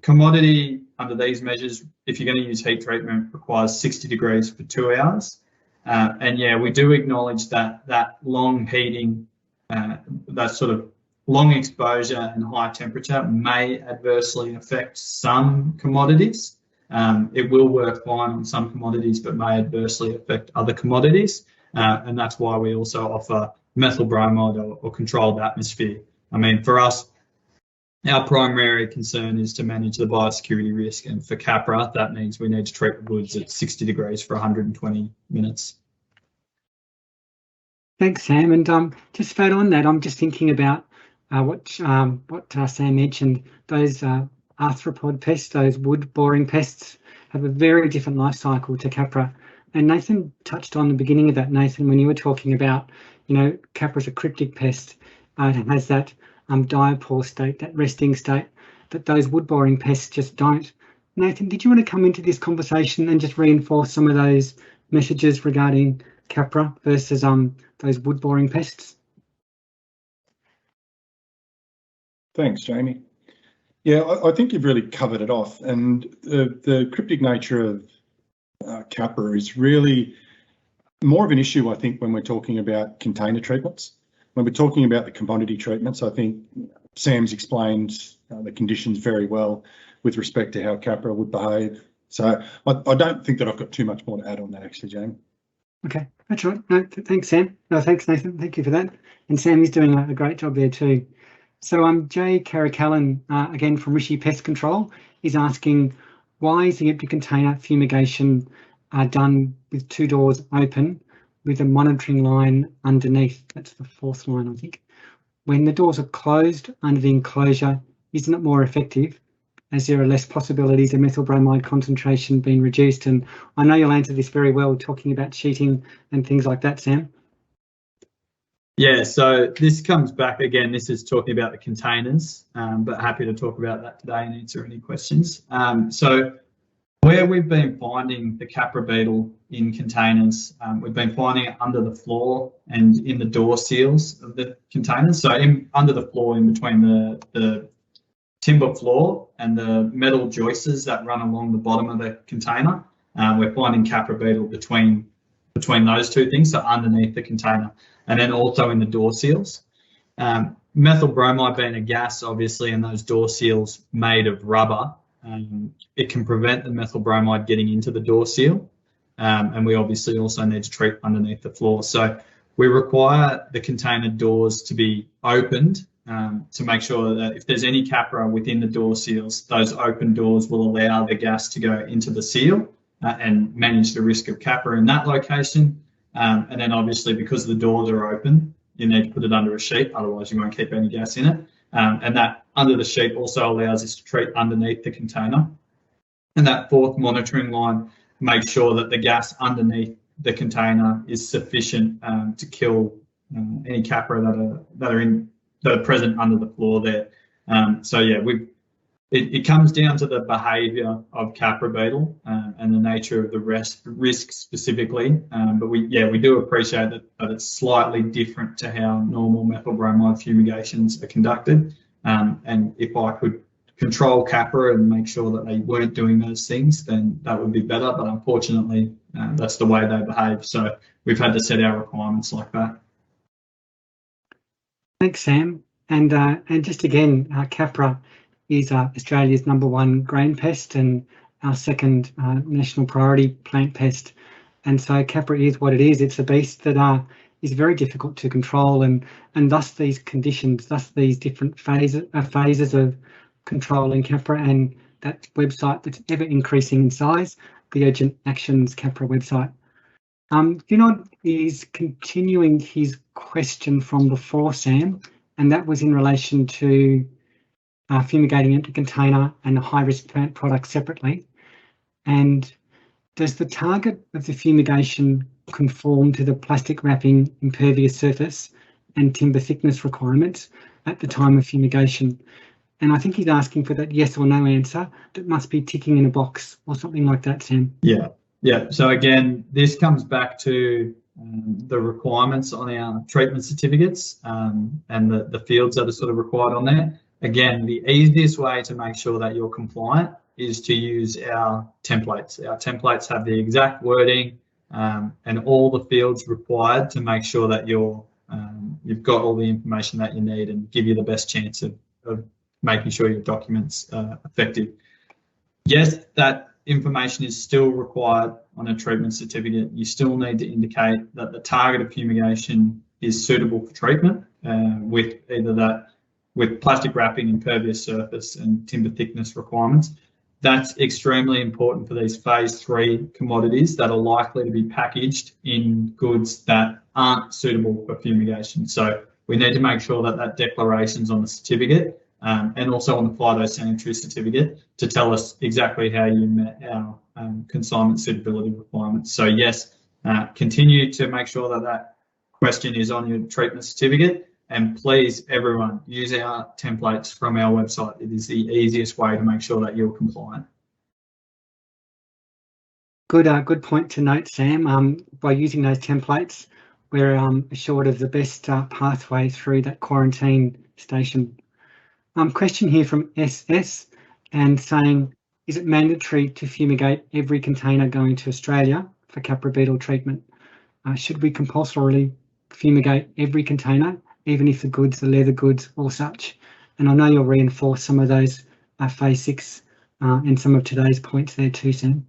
commodity under these measures, if you're going to use heat treatment, requires 60 degrees for 2 hours. And yeah, we do acknowledge that long heating, that sort of long exposure and high temperature may adversely affect some commodities. It will work fine on some commodities, but may adversely affect other commodities. And that's why we also offer methyl bromide or controlled atmosphere. I mean, for us, our primary concern is to manage the biosecurity risk. And for Capra, that means we need to treat the woods at 60 degrees for 120 minutes. Thanks, Sam. And just straight on that, I'm just thinking about what Sam mentioned. Those arthropod pests, those wood boring pests, have a very different life cycle to Capra. And Nathan touched on the beginning of that, Nathan, when you were talking about, Capra's a cryptic pest. It has that diapause state, that resting state, that those wood boring pests just don't. Nathan, did you want to come into this conversation and just reinforce some of those messages regarding Capra versus those wood boring pests? Thanks, Jamie. Yeah, I think you've really covered it off, and the cryptic nature of Capra is really more of an issue, I think, when we're talking about container treatments. When we're talking about the commodity treatments, I think Sam's explained the conditions very well with respect to how Capra would behave. So I don't think that I've got too much more to add on that, actually, Jamie. Okay, that's right. No, thanks, Sam. No, thanks, Nathan. Thank you for that. And Sam is doing a great job there too. So Jay Carricallan, again from Rishi Pest Control, is asking, why is the empty container fumigation done with 2 doors open with a monitoring line underneath? That's the 4th line, I think. When the doors are closed under the enclosure, isn't it more effective as there are less possibilities of methyl bromide concentration being reduced? And I know you'll answer this very well, talking about sheeting and things like that, Sam. Yeah, so this comes back again, this is talking about the containers, but happy to talk about that today and answer any questions. So where we've been finding the Capri Beetle in containers, we've been finding it under the floor and in the door seals of the containers. So under the floor, in between the timber floor and the metal joists that run along the bottom of the container, we're finding Capri Beetle between those two things, so underneath the container, and then also in the door seals. Methyl bromide being a gas, obviously, and those door seals made of rubber, it can prevent the methyl bromide getting into the door seal, and we obviously also need to treat underneath the floor. So we require the container doors to be opened to make sure that if there's any Capra within the door seals, those open doors will allow the gas to go into the seal and manage the risk of Capra in that location. And then obviously, because the doors are open, you need to put it under a sheet, otherwise you won't keep any gas in it. And that under the sheet also allows us to treat underneath the container. And that 4th monitoring line makes sure that the gas underneath the container is sufficient to kill any Capra that are present under the floor there. So yeah, it comes down to the behaviour of Capri Beetle and the nature of the risk specifically. But we do appreciate that it's slightly different to how normal methyl bromide fumigations are conducted. And if I could control Capra and make sure that they weren't doing those things, then that would be better. But unfortunately, that's the way they behave. So we've had to set our requirements like that. Thanks, Sam. And just again, Capra is Australia's #1 grain pest and our second national priority plant pest. And so Capra is what it is. It's a beast that is very difficult to control, and thus these conditions, thus these different phases of controlling Capra, and that website that's ever increasing in size, the Urgent Actions Capra website. Vinod is continuing his question from before, Sam, and that was in relation to fumigating empty container and the high-risk plant products separately. And does the target of the fumigation conform to the plastic wrapping, impervious surface and timber thickness requirements at the time of fumigation? And I think he's asking for that yes or no answer that must be ticking in a box or something like that, Sam. Yeah. So again, this comes back to the requirements on our treatment certificates and the fields that are sort of required on there. Again, the easiest way to make sure that you're compliant is to use our templates. Our templates have the exact wording and all the fields required to make sure that you've got all the information that you need and give you the best chance of making sure your documents are effective. Yes, that information is still required on a treatment certificate. You still need to indicate that the target of fumigation is suitable for treatment with with plastic wrapping, impervious surface and timber thickness requirements. That's extremely important for these phase 3 commodities that are likely to be packaged in goods that aren't suitable for fumigation. So we need to make sure that that declaration's on the certificate and also on the Phytosanitary certificate to tell us exactly how you met our consignment suitability requirements. So yes, continue to make sure that that question is on your treatment certificate, and please, everyone, use our templates from our website. It is the easiest way to make sure that you're compliant. Good point to note, Sam. By using those templates, we're assured of the best pathway through that quarantine station. Question here from SS and saying, is it mandatory to fumigate every container going to Australia for Capri Beetle treatment? Should we compulsorily fumigate every container, even if the goods are leather goods or such? And I know you'll reinforce some of those phase 6 and some of today's points there too, Sam.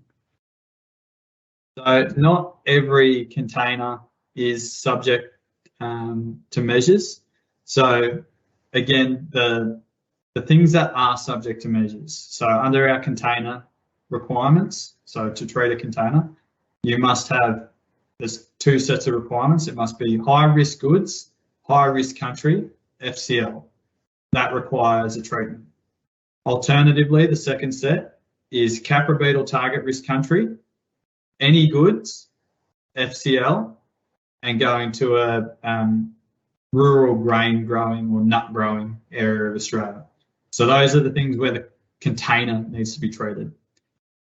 So not every container is subject to measures. So again, the things that are subject to measures. So under our container requirements, so to treat a container, you must have, there's 2 sets of requirements. It must be high risk goods, high risk country, FCL. That requires a treatment. Alternatively, the second set is Capri Beetle target risk country, any goods, FCL, and going to a rural grain growing or nut growing area of Australia. So those are the things where the container needs to be treated.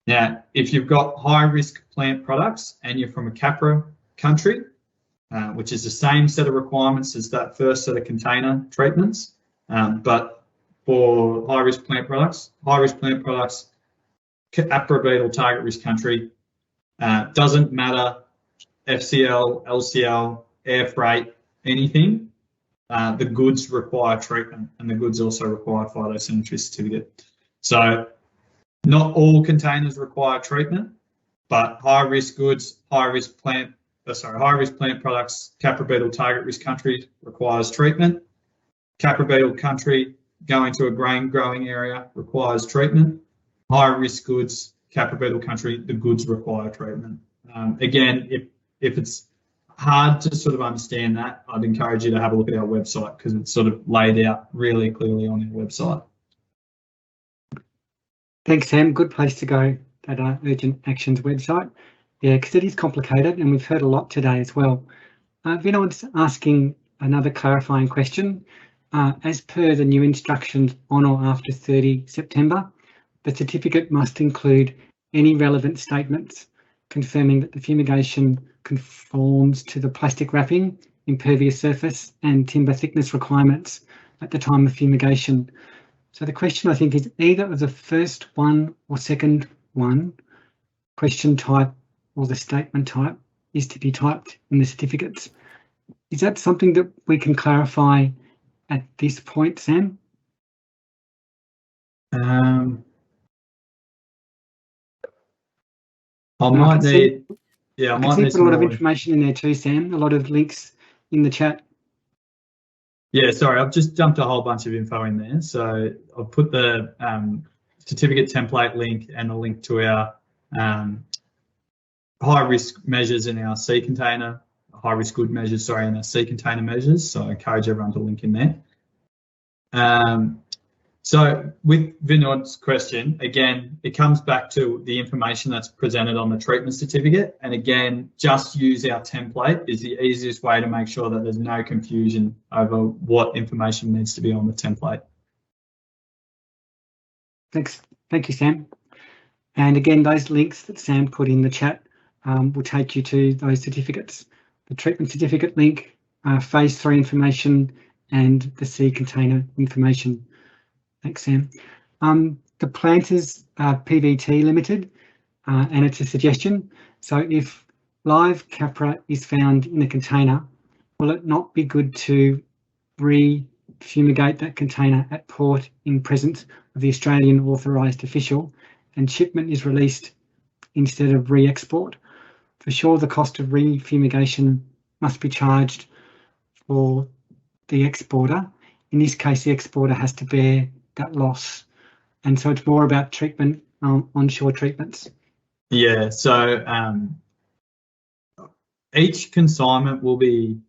Now, if you've got high risk plant products and you're from a Capra country, which is the same set of requirements as that first set of container treatments, but for high risk plant products, Capri Beetle target risk country, doesn't matter FCL, LCL, air freight, anything. The goods require treatment, and the goods also require Phytosanitary certificate. So not all containers require treatment, but high risk goods, high risk plant products, Capri Beetle target risk country requires treatment. Capri Beetle country going to a grain growing area requires treatment. High risk goods, Capri Beetle country, the goods require treatment. Again, if it's hard to sort of understand that, I'd encourage you to have a look at our website because it's sort of laid out really clearly on our website. Thanks, Sam. Good place to go, that Urgent Actions website. Yeah, because it is complicated and we've heard a lot today as well. Vinod's asking another clarifying question. As per the new instructions on or after 30 September, the certificate must include any relevant statements confirming that the fumigation conforms to the plastic wrapping, impervious surface and timber thickness requirements at the time of fumigation. So the question, I think, is either of the first one or second one, question type or the statement type, is to be typed in the certificates. Is that something that we can clarify at this point, Sam? I might need, yeah, I might need put a lot of more information in there too, Sam. A lot of links in the chat. Yeah, sorry, I've just dumped a whole bunch of info in there. So I've put the certificate template link and a link to our high risk measures in our C container, high risk good measures, sorry, in our C container measures. So I encourage everyone to link in there. So with Vinod's question, again, it comes back to the information that's presented on the treatment certificate. And again, just use our template is the easiest way to make sure that there's no confusion over what information needs to be on the template. Thanks. Thank you, Sam. And again, those links that Sam put in the chat will take you to those certificates. The treatment certificate link, phase 3 information, and the C container information. Thanks, Sam. The planters are PVT limited, and it's a suggestion. So if live Capra is found in a container, will it not be good to re-fumigate that container at port in presence of the Australian authorised official, and shipment is released instead of re-export? For sure, the cost of re-fumigation must be charged for the exporter. In this case, the exporter has to bear that loss, and so it's more about treatment, onshore treatments. Yeah, so each consignment will be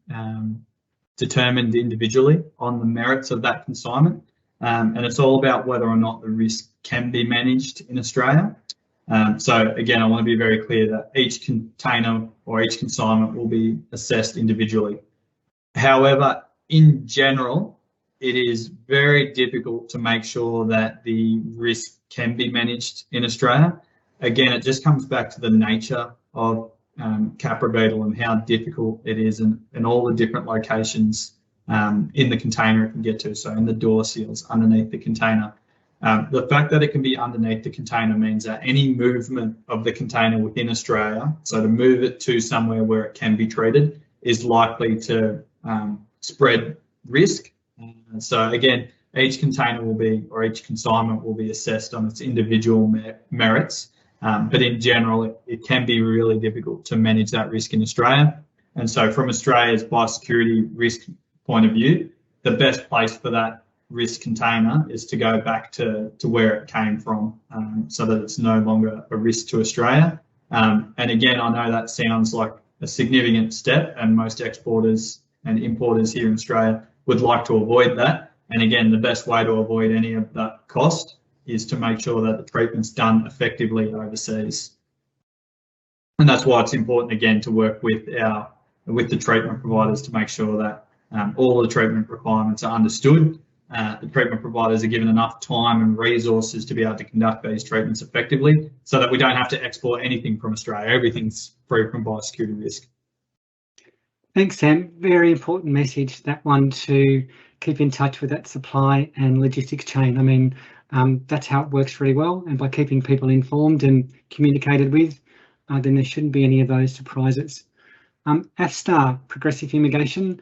determined individually on the merits of that consignment, and it's all about whether or not the risk can be managed in Australia. So again, I want to be very clear that each container or each consignment will be assessed individually. However, in general, it is very difficult to make sure that the risk can be managed in Australia. Again, it just comes back to the nature of Capri Beetle and how difficult it is, and all the different locations in the container it can get to. So in the door seals, underneath the container. The fact that it can be underneath the container means that any movement of the container within Australia, so to move it to somewhere where it can be treated, is likely to spread risk. So again, each container will be, or each consignment will be assessed on its individual merits. But in general, it can be really difficult to manage that risk in Australia. And so from Australia's biosecurity risk point of view, the best place for that risk container is to go back to where it came from, so that it's no longer a risk to Australia. And again, I know that sounds like a significant step, and most exporters and importers here in Australia would like to avoid that. And again, the best way to avoid any of that cost is to make sure that the treatment's done effectively overseas. And that's why it's important, again, to work with the treatment providers to make sure that all the treatment requirements are understood. The treatment providers are given enough time and resources to be able to conduct these treatments effectively, so that we don't have to export anything from Australia. Everything's free from biosecurity risk. Thanks, Sam. Very important message, that one, to keep in touch with that supply and logistics chain. I mean, that's how it works really well. And by keeping people informed and communicated with, then there shouldn't be any of those surprises. AFSTAR, progressive fumigation.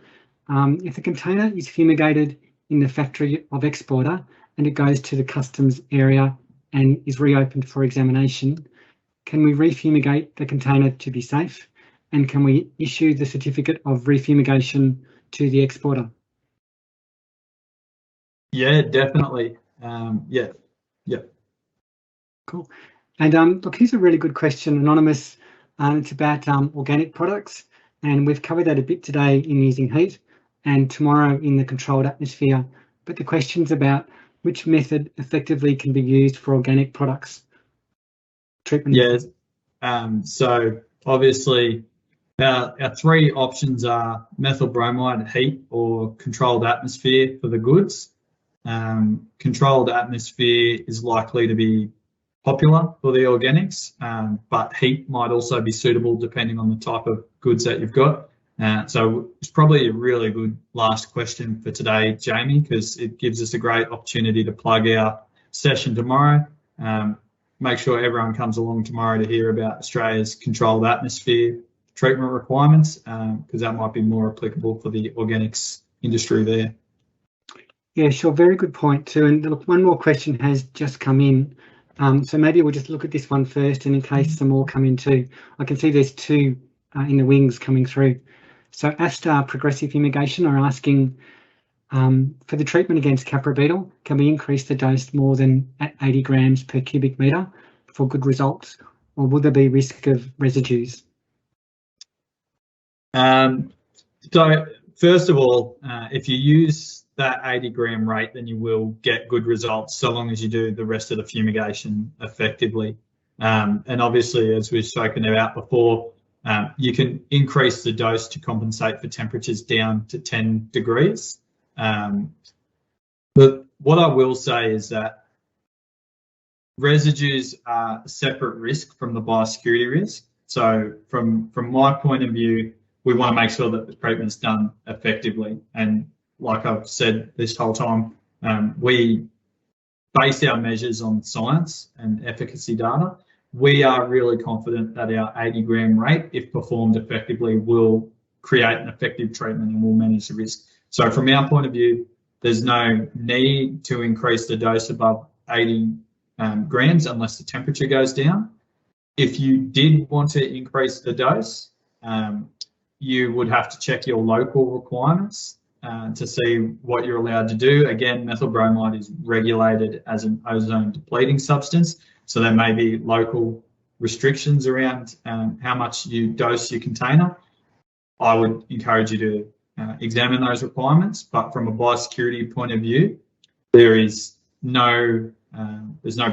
If the container is fumigated in the factory of exporter and it goes to the customs area and is reopened for examination, can we refumigate the container to be safe? And can we issue the certificate of refumigation to the exporter? Yeah, definitely. Yeah. Cool. And look, here's a really good question, anonymous. It's about organic products, and we've covered that a bit today in using heat, and tomorrow in the controlled atmosphere. But the question's about which method effectively can be used for organic products. Treatment. Yes. So obviously, our three options are methyl bromide, heat, or controlled atmosphere for the goods. Controlled atmosphere is likely to be popular for the organics, but heat might also be suitable depending on the type of goods that you've got. So it's probably a really good last question for today, Jamie, because it gives us a great opportunity to plug our session tomorrow. Make sure everyone comes along tomorrow to hear about Australia's controlled atmosphere treatment requirements, because that might be more applicable for the organics industry there. Yeah, sure. Very good point too. And look, one more question has just come in. So maybe we'll just look at this one first, and in case some more come in too. I can see there's two in the wings coming through. So Astar Progressive Fumigation are asking, for the treatment against Capri Beetle, can we increase the dose more than at 80 grams per cubic metre for good results, or will there be risk of residues? So first of all, if you use that 80 gram rate, then you will get good results so long as you do the rest of the fumigation effectively. And obviously, as we've spoken about before, you can increase the dose to compensate for temperatures down to 10 degrees. But what I will say is that residues are a separate risk from the biosecurity risk. So from my point of view, we want to make sure that the treatment's done effectively. And like I've said this whole time, we base our measures on science and efficacy data. We are really confident that our 80 gram rate, if performed effectively, will create an effective treatment and will manage the risk. So from our point of view, there's no need to increase the dose above 80 grams unless the temperature goes down. If you did want to increase the dose, you would have to check your local requirements to see what you're allowed to do. Again, methyl bromide is regulated as an ozone depleting substance, so there may be local restrictions around how much you dose your container. I would encourage you to examine those requirements, but from a biosecurity point of view, there's no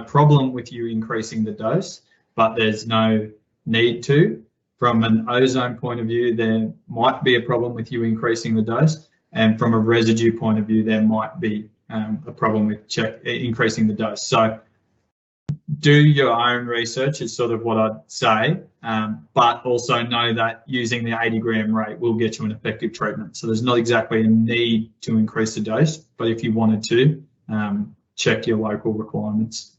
problem with you increasing the dose, but there's no need to. From an ozone point of view, there might be a problem with you increasing the dose, and from a residue point of view, there might be a problem with increasing the dose. So do your own research is sort of what I'd say, but also know that using the 80 gram rate will get you an effective treatment. So there's not exactly a need to increase the dose, but if you wanted to, check your local requirements.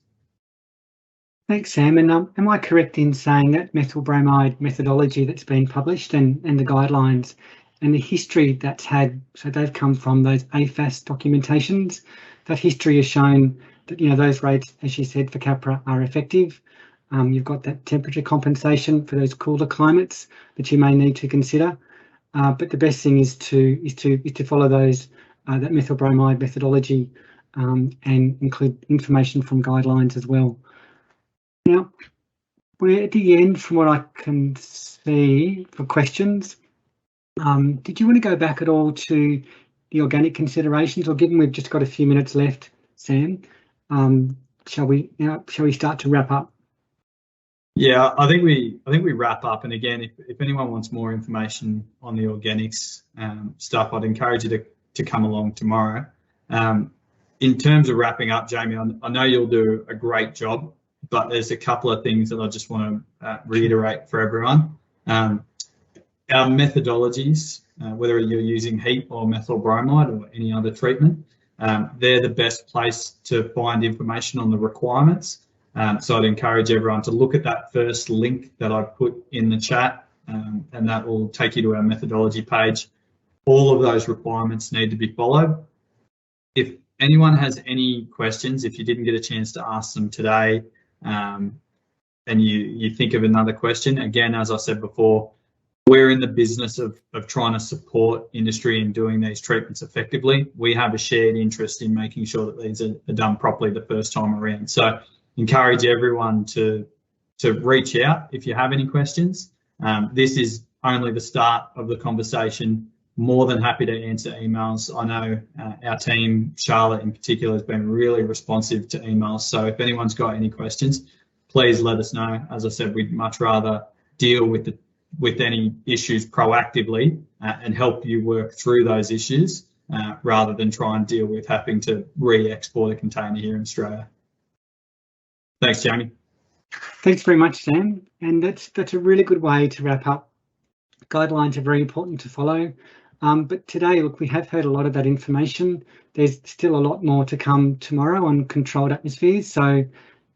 Thanks, Sam. And am I correct in saying that methyl bromide methodology that's been published and the guidelines and the history that's had, so they've come from those AFAS documentations, that history has shown that, you know, those rates, as you said, for Capra are effective. You've got that temperature compensation for those cooler climates that you may need to consider. But the best thing is to follow those that methyl bromide methodology and include information from guidelines as well. Now, we're at the end from what I can see for questions. Did you want to go back at all to the organic considerations, or given we've just got a few minutes left, Sam, shall we start to wrap up? Yeah, I think we wrap up. And again, if anyone wants more information on the organics stuff, I'd encourage you to come along tomorrow. In terms of wrapping up, Jamie, I know you'll do a great job, but there's a couple of things that I just want to reiterate for everyone. Our methodologies, whether you're using heat or methyl bromide or any other treatment, they're the best place to find information on the requirements. So I'd encourage everyone to look at that first link that I put in the chat, and that will take you to our methodology page. All of those requirements need to be followed. If anyone has any questions, if you didn't get a chance to ask them today, and you think of another question, again, as I said before, we're in the business of trying to support industry in doing these treatments effectively. We have a shared interest in making sure that these are done properly the first time around. So encourage everyone to reach out if you have any questions. This is only the start of the conversation. More than happy to answer emails. I know our team, Charlotte in particular, has been really responsive to emails. So if anyone's got any questions, please let us know. As I said, we'd much rather deal with any issues proactively and help you work through those issues rather than try and deal with having to re-export a container here in Australia. Thanks, Jamie. Thanks very much, Sam. And that's a really good way to wrap up Guidelines are very important to follow. But today, look, we have heard a lot of that information. There's still a lot more to come tomorrow on controlled atmospheres. So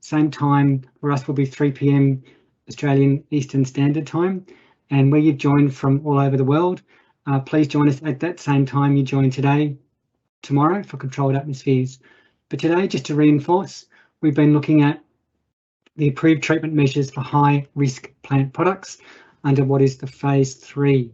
same time for us will be 3 p.m. Australian Eastern Standard Time. And where you've joined from all over the world, please join us at that same time you joined today, tomorrow for controlled atmospheres. But today, just to reinforce, we've been looking at the approved treatment measures for high risk plant products under what is the phase 3.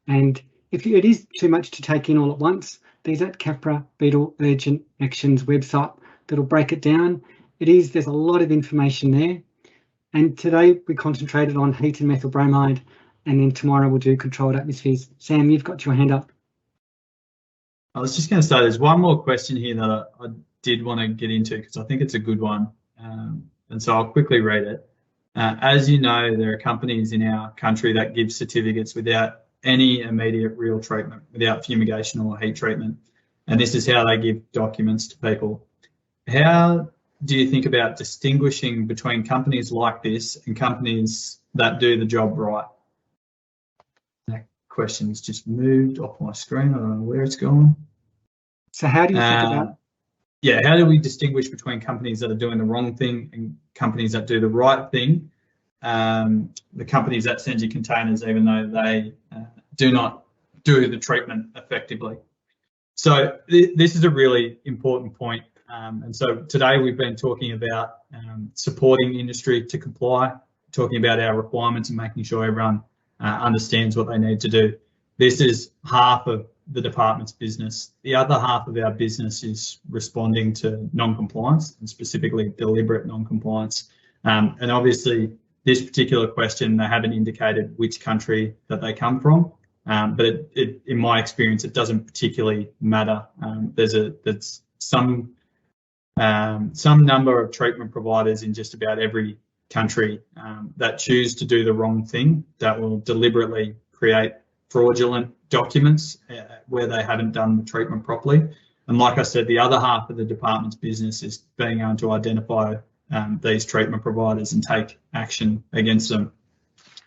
And if it is too much to take in all at once, there's that Capri Beetle Urgent Actions website that'll break it down. There's a lot of information there. And today we concentrated on heat and methyl bromide, and then tomorrow we'll do controlled atmospheres. Sam, you've got your hand up. I was just going to say there's one more question here that I did want to get into because I think it's a good one. And so I'll quickly read it. As you know, there are companies in our country that give certificates without any immediate real treatment, without fumigation or heat treatment. And this is how they give documents to people. How do you think about distinguishing between companies like this and companies that do the job right? That question's just moved off my screen. I don't know where it's gone. So how do you think about? Yeah, how do we distinguish between companies that are doing the wrong thing and companies that do the right thing? The companies that send you containers even though they do not do the treatment effectively. So this is a really important point. And so today we've been talking about supporting industry to comply, talking about our requirements and making sure everyone understands what they need to do. This is half of the department's business. The other half of our business is responding to non-compliance and specifically deliberate non-compliance. And obviously this particular question, they haven't indicated which country that they come from, but in my experience, it doesn't particularly matter. There's some number of treatment providers in just about every country that choose to do the wrong thing, that will deliberately create fraudulent documents where they haven't done the treatment properly. And like I said, the other half of the department's business is being able to identify these treatment providers and take action against them.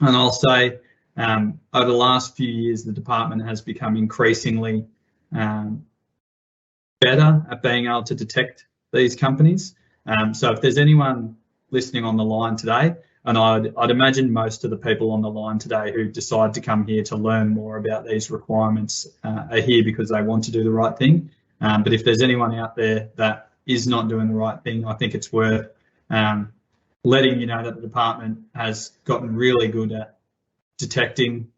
And I'll say over the last few years, the department has become increasingly better at being able to detect these companies. So if there's anyone listening on the line today, and I'd imagine most of the people on the line today who decide to come here to learn more about these requirements are here because they want to do the right thing. But if there's anyone out there that is not doing the right thing, I think it's worth letting you know that the department has gotten really good at detecting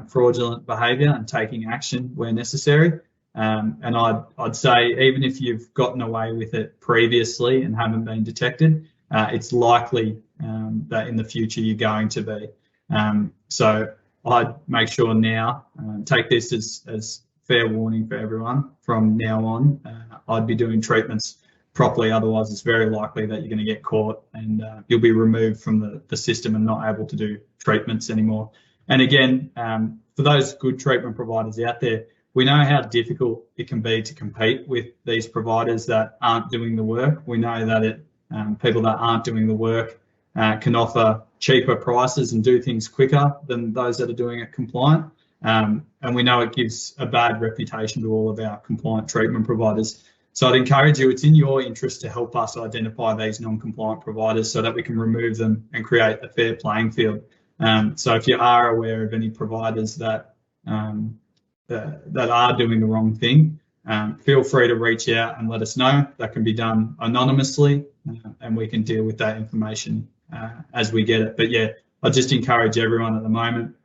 fraudulent behaviour and taking action where necessary. And I'd say even if you've gotten away with it previously and haven't been detected, it's likely that in the future you're going to be. So I'd make sure now, take this as fair warning for everyone from now on. I'd be doing treatments properly, otherwise it's very likely that you're going to get caught and you'll be removed from the system and not able to do treatments anymore. And again, for those good treatment providers out there, we know how difficult it can be to compete with these providers that aren't doing the work. We know that people that aren't doing the work can offer cheaper prices and do things quicker than those that are doing it compliant. And we know it gives a bad reputation to all of our compliant treatment providers. So I'd encourage you, it's in your interest to help us identify these non-compliant providers so that we can remove them and create a fair playing field. So if you are aware of any providers that are doing the wrong thing, feel free to reach out and let us know. That can be done anonymously and we can deal with that information as we get it. But yeah, I just encourage everyone at the moment.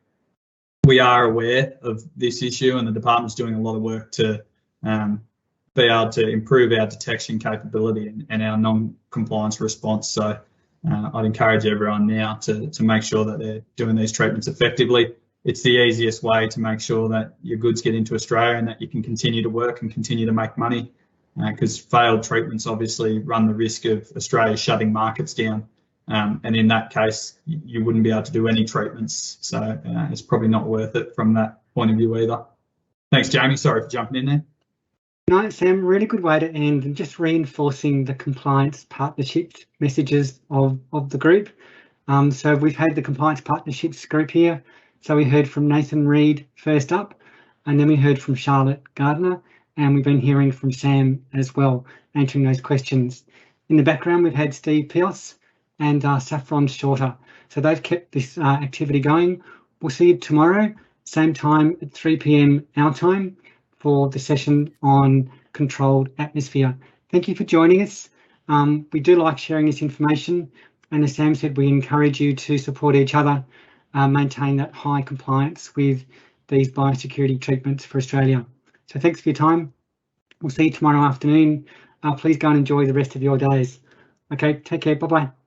We are aware of this issue and the department's doing a lot of work to be able to improve our detection capability and our non-compliance response. So I'd encourage everyone now to make sure that they're doing these treatments effectively. It's the easiest way to make sure that your goods get into Australia and that you can continue to work and continue to make money, because failed treatments obviously run the risk of Australia shutting markets down. And in that case, you wouldn't be able to do any treatments. So it's probably not worth it from that point of view either. Thanks, Jamie. Sorry for jumping in there. No, Sam, really good way to end, and just reinforcing the compliance partnerships messages of the group. So we've had the compliance partnerships group here. So we heard from Nathan Reed first up, and then we heard from Charlotte Gardner, and we've been hearing from Sam as well, answering those questions. In the background, we've had Steve Pios and Saffron Shorter. So they've kept this activity going. We'll see you tomorrow, same time at 3 p.m. our time for the session on controlled atmosphere. Thank you for joining us. We do like sharing this information, and as Sam said, we encourage you to support each other, maintain that high compliance with these biosecurity treatments for Australia. So thanks for your time. We'll see you tomorrow afternoon. Please go and enjoy the rest of your days. Okay, take care. Bye-bye.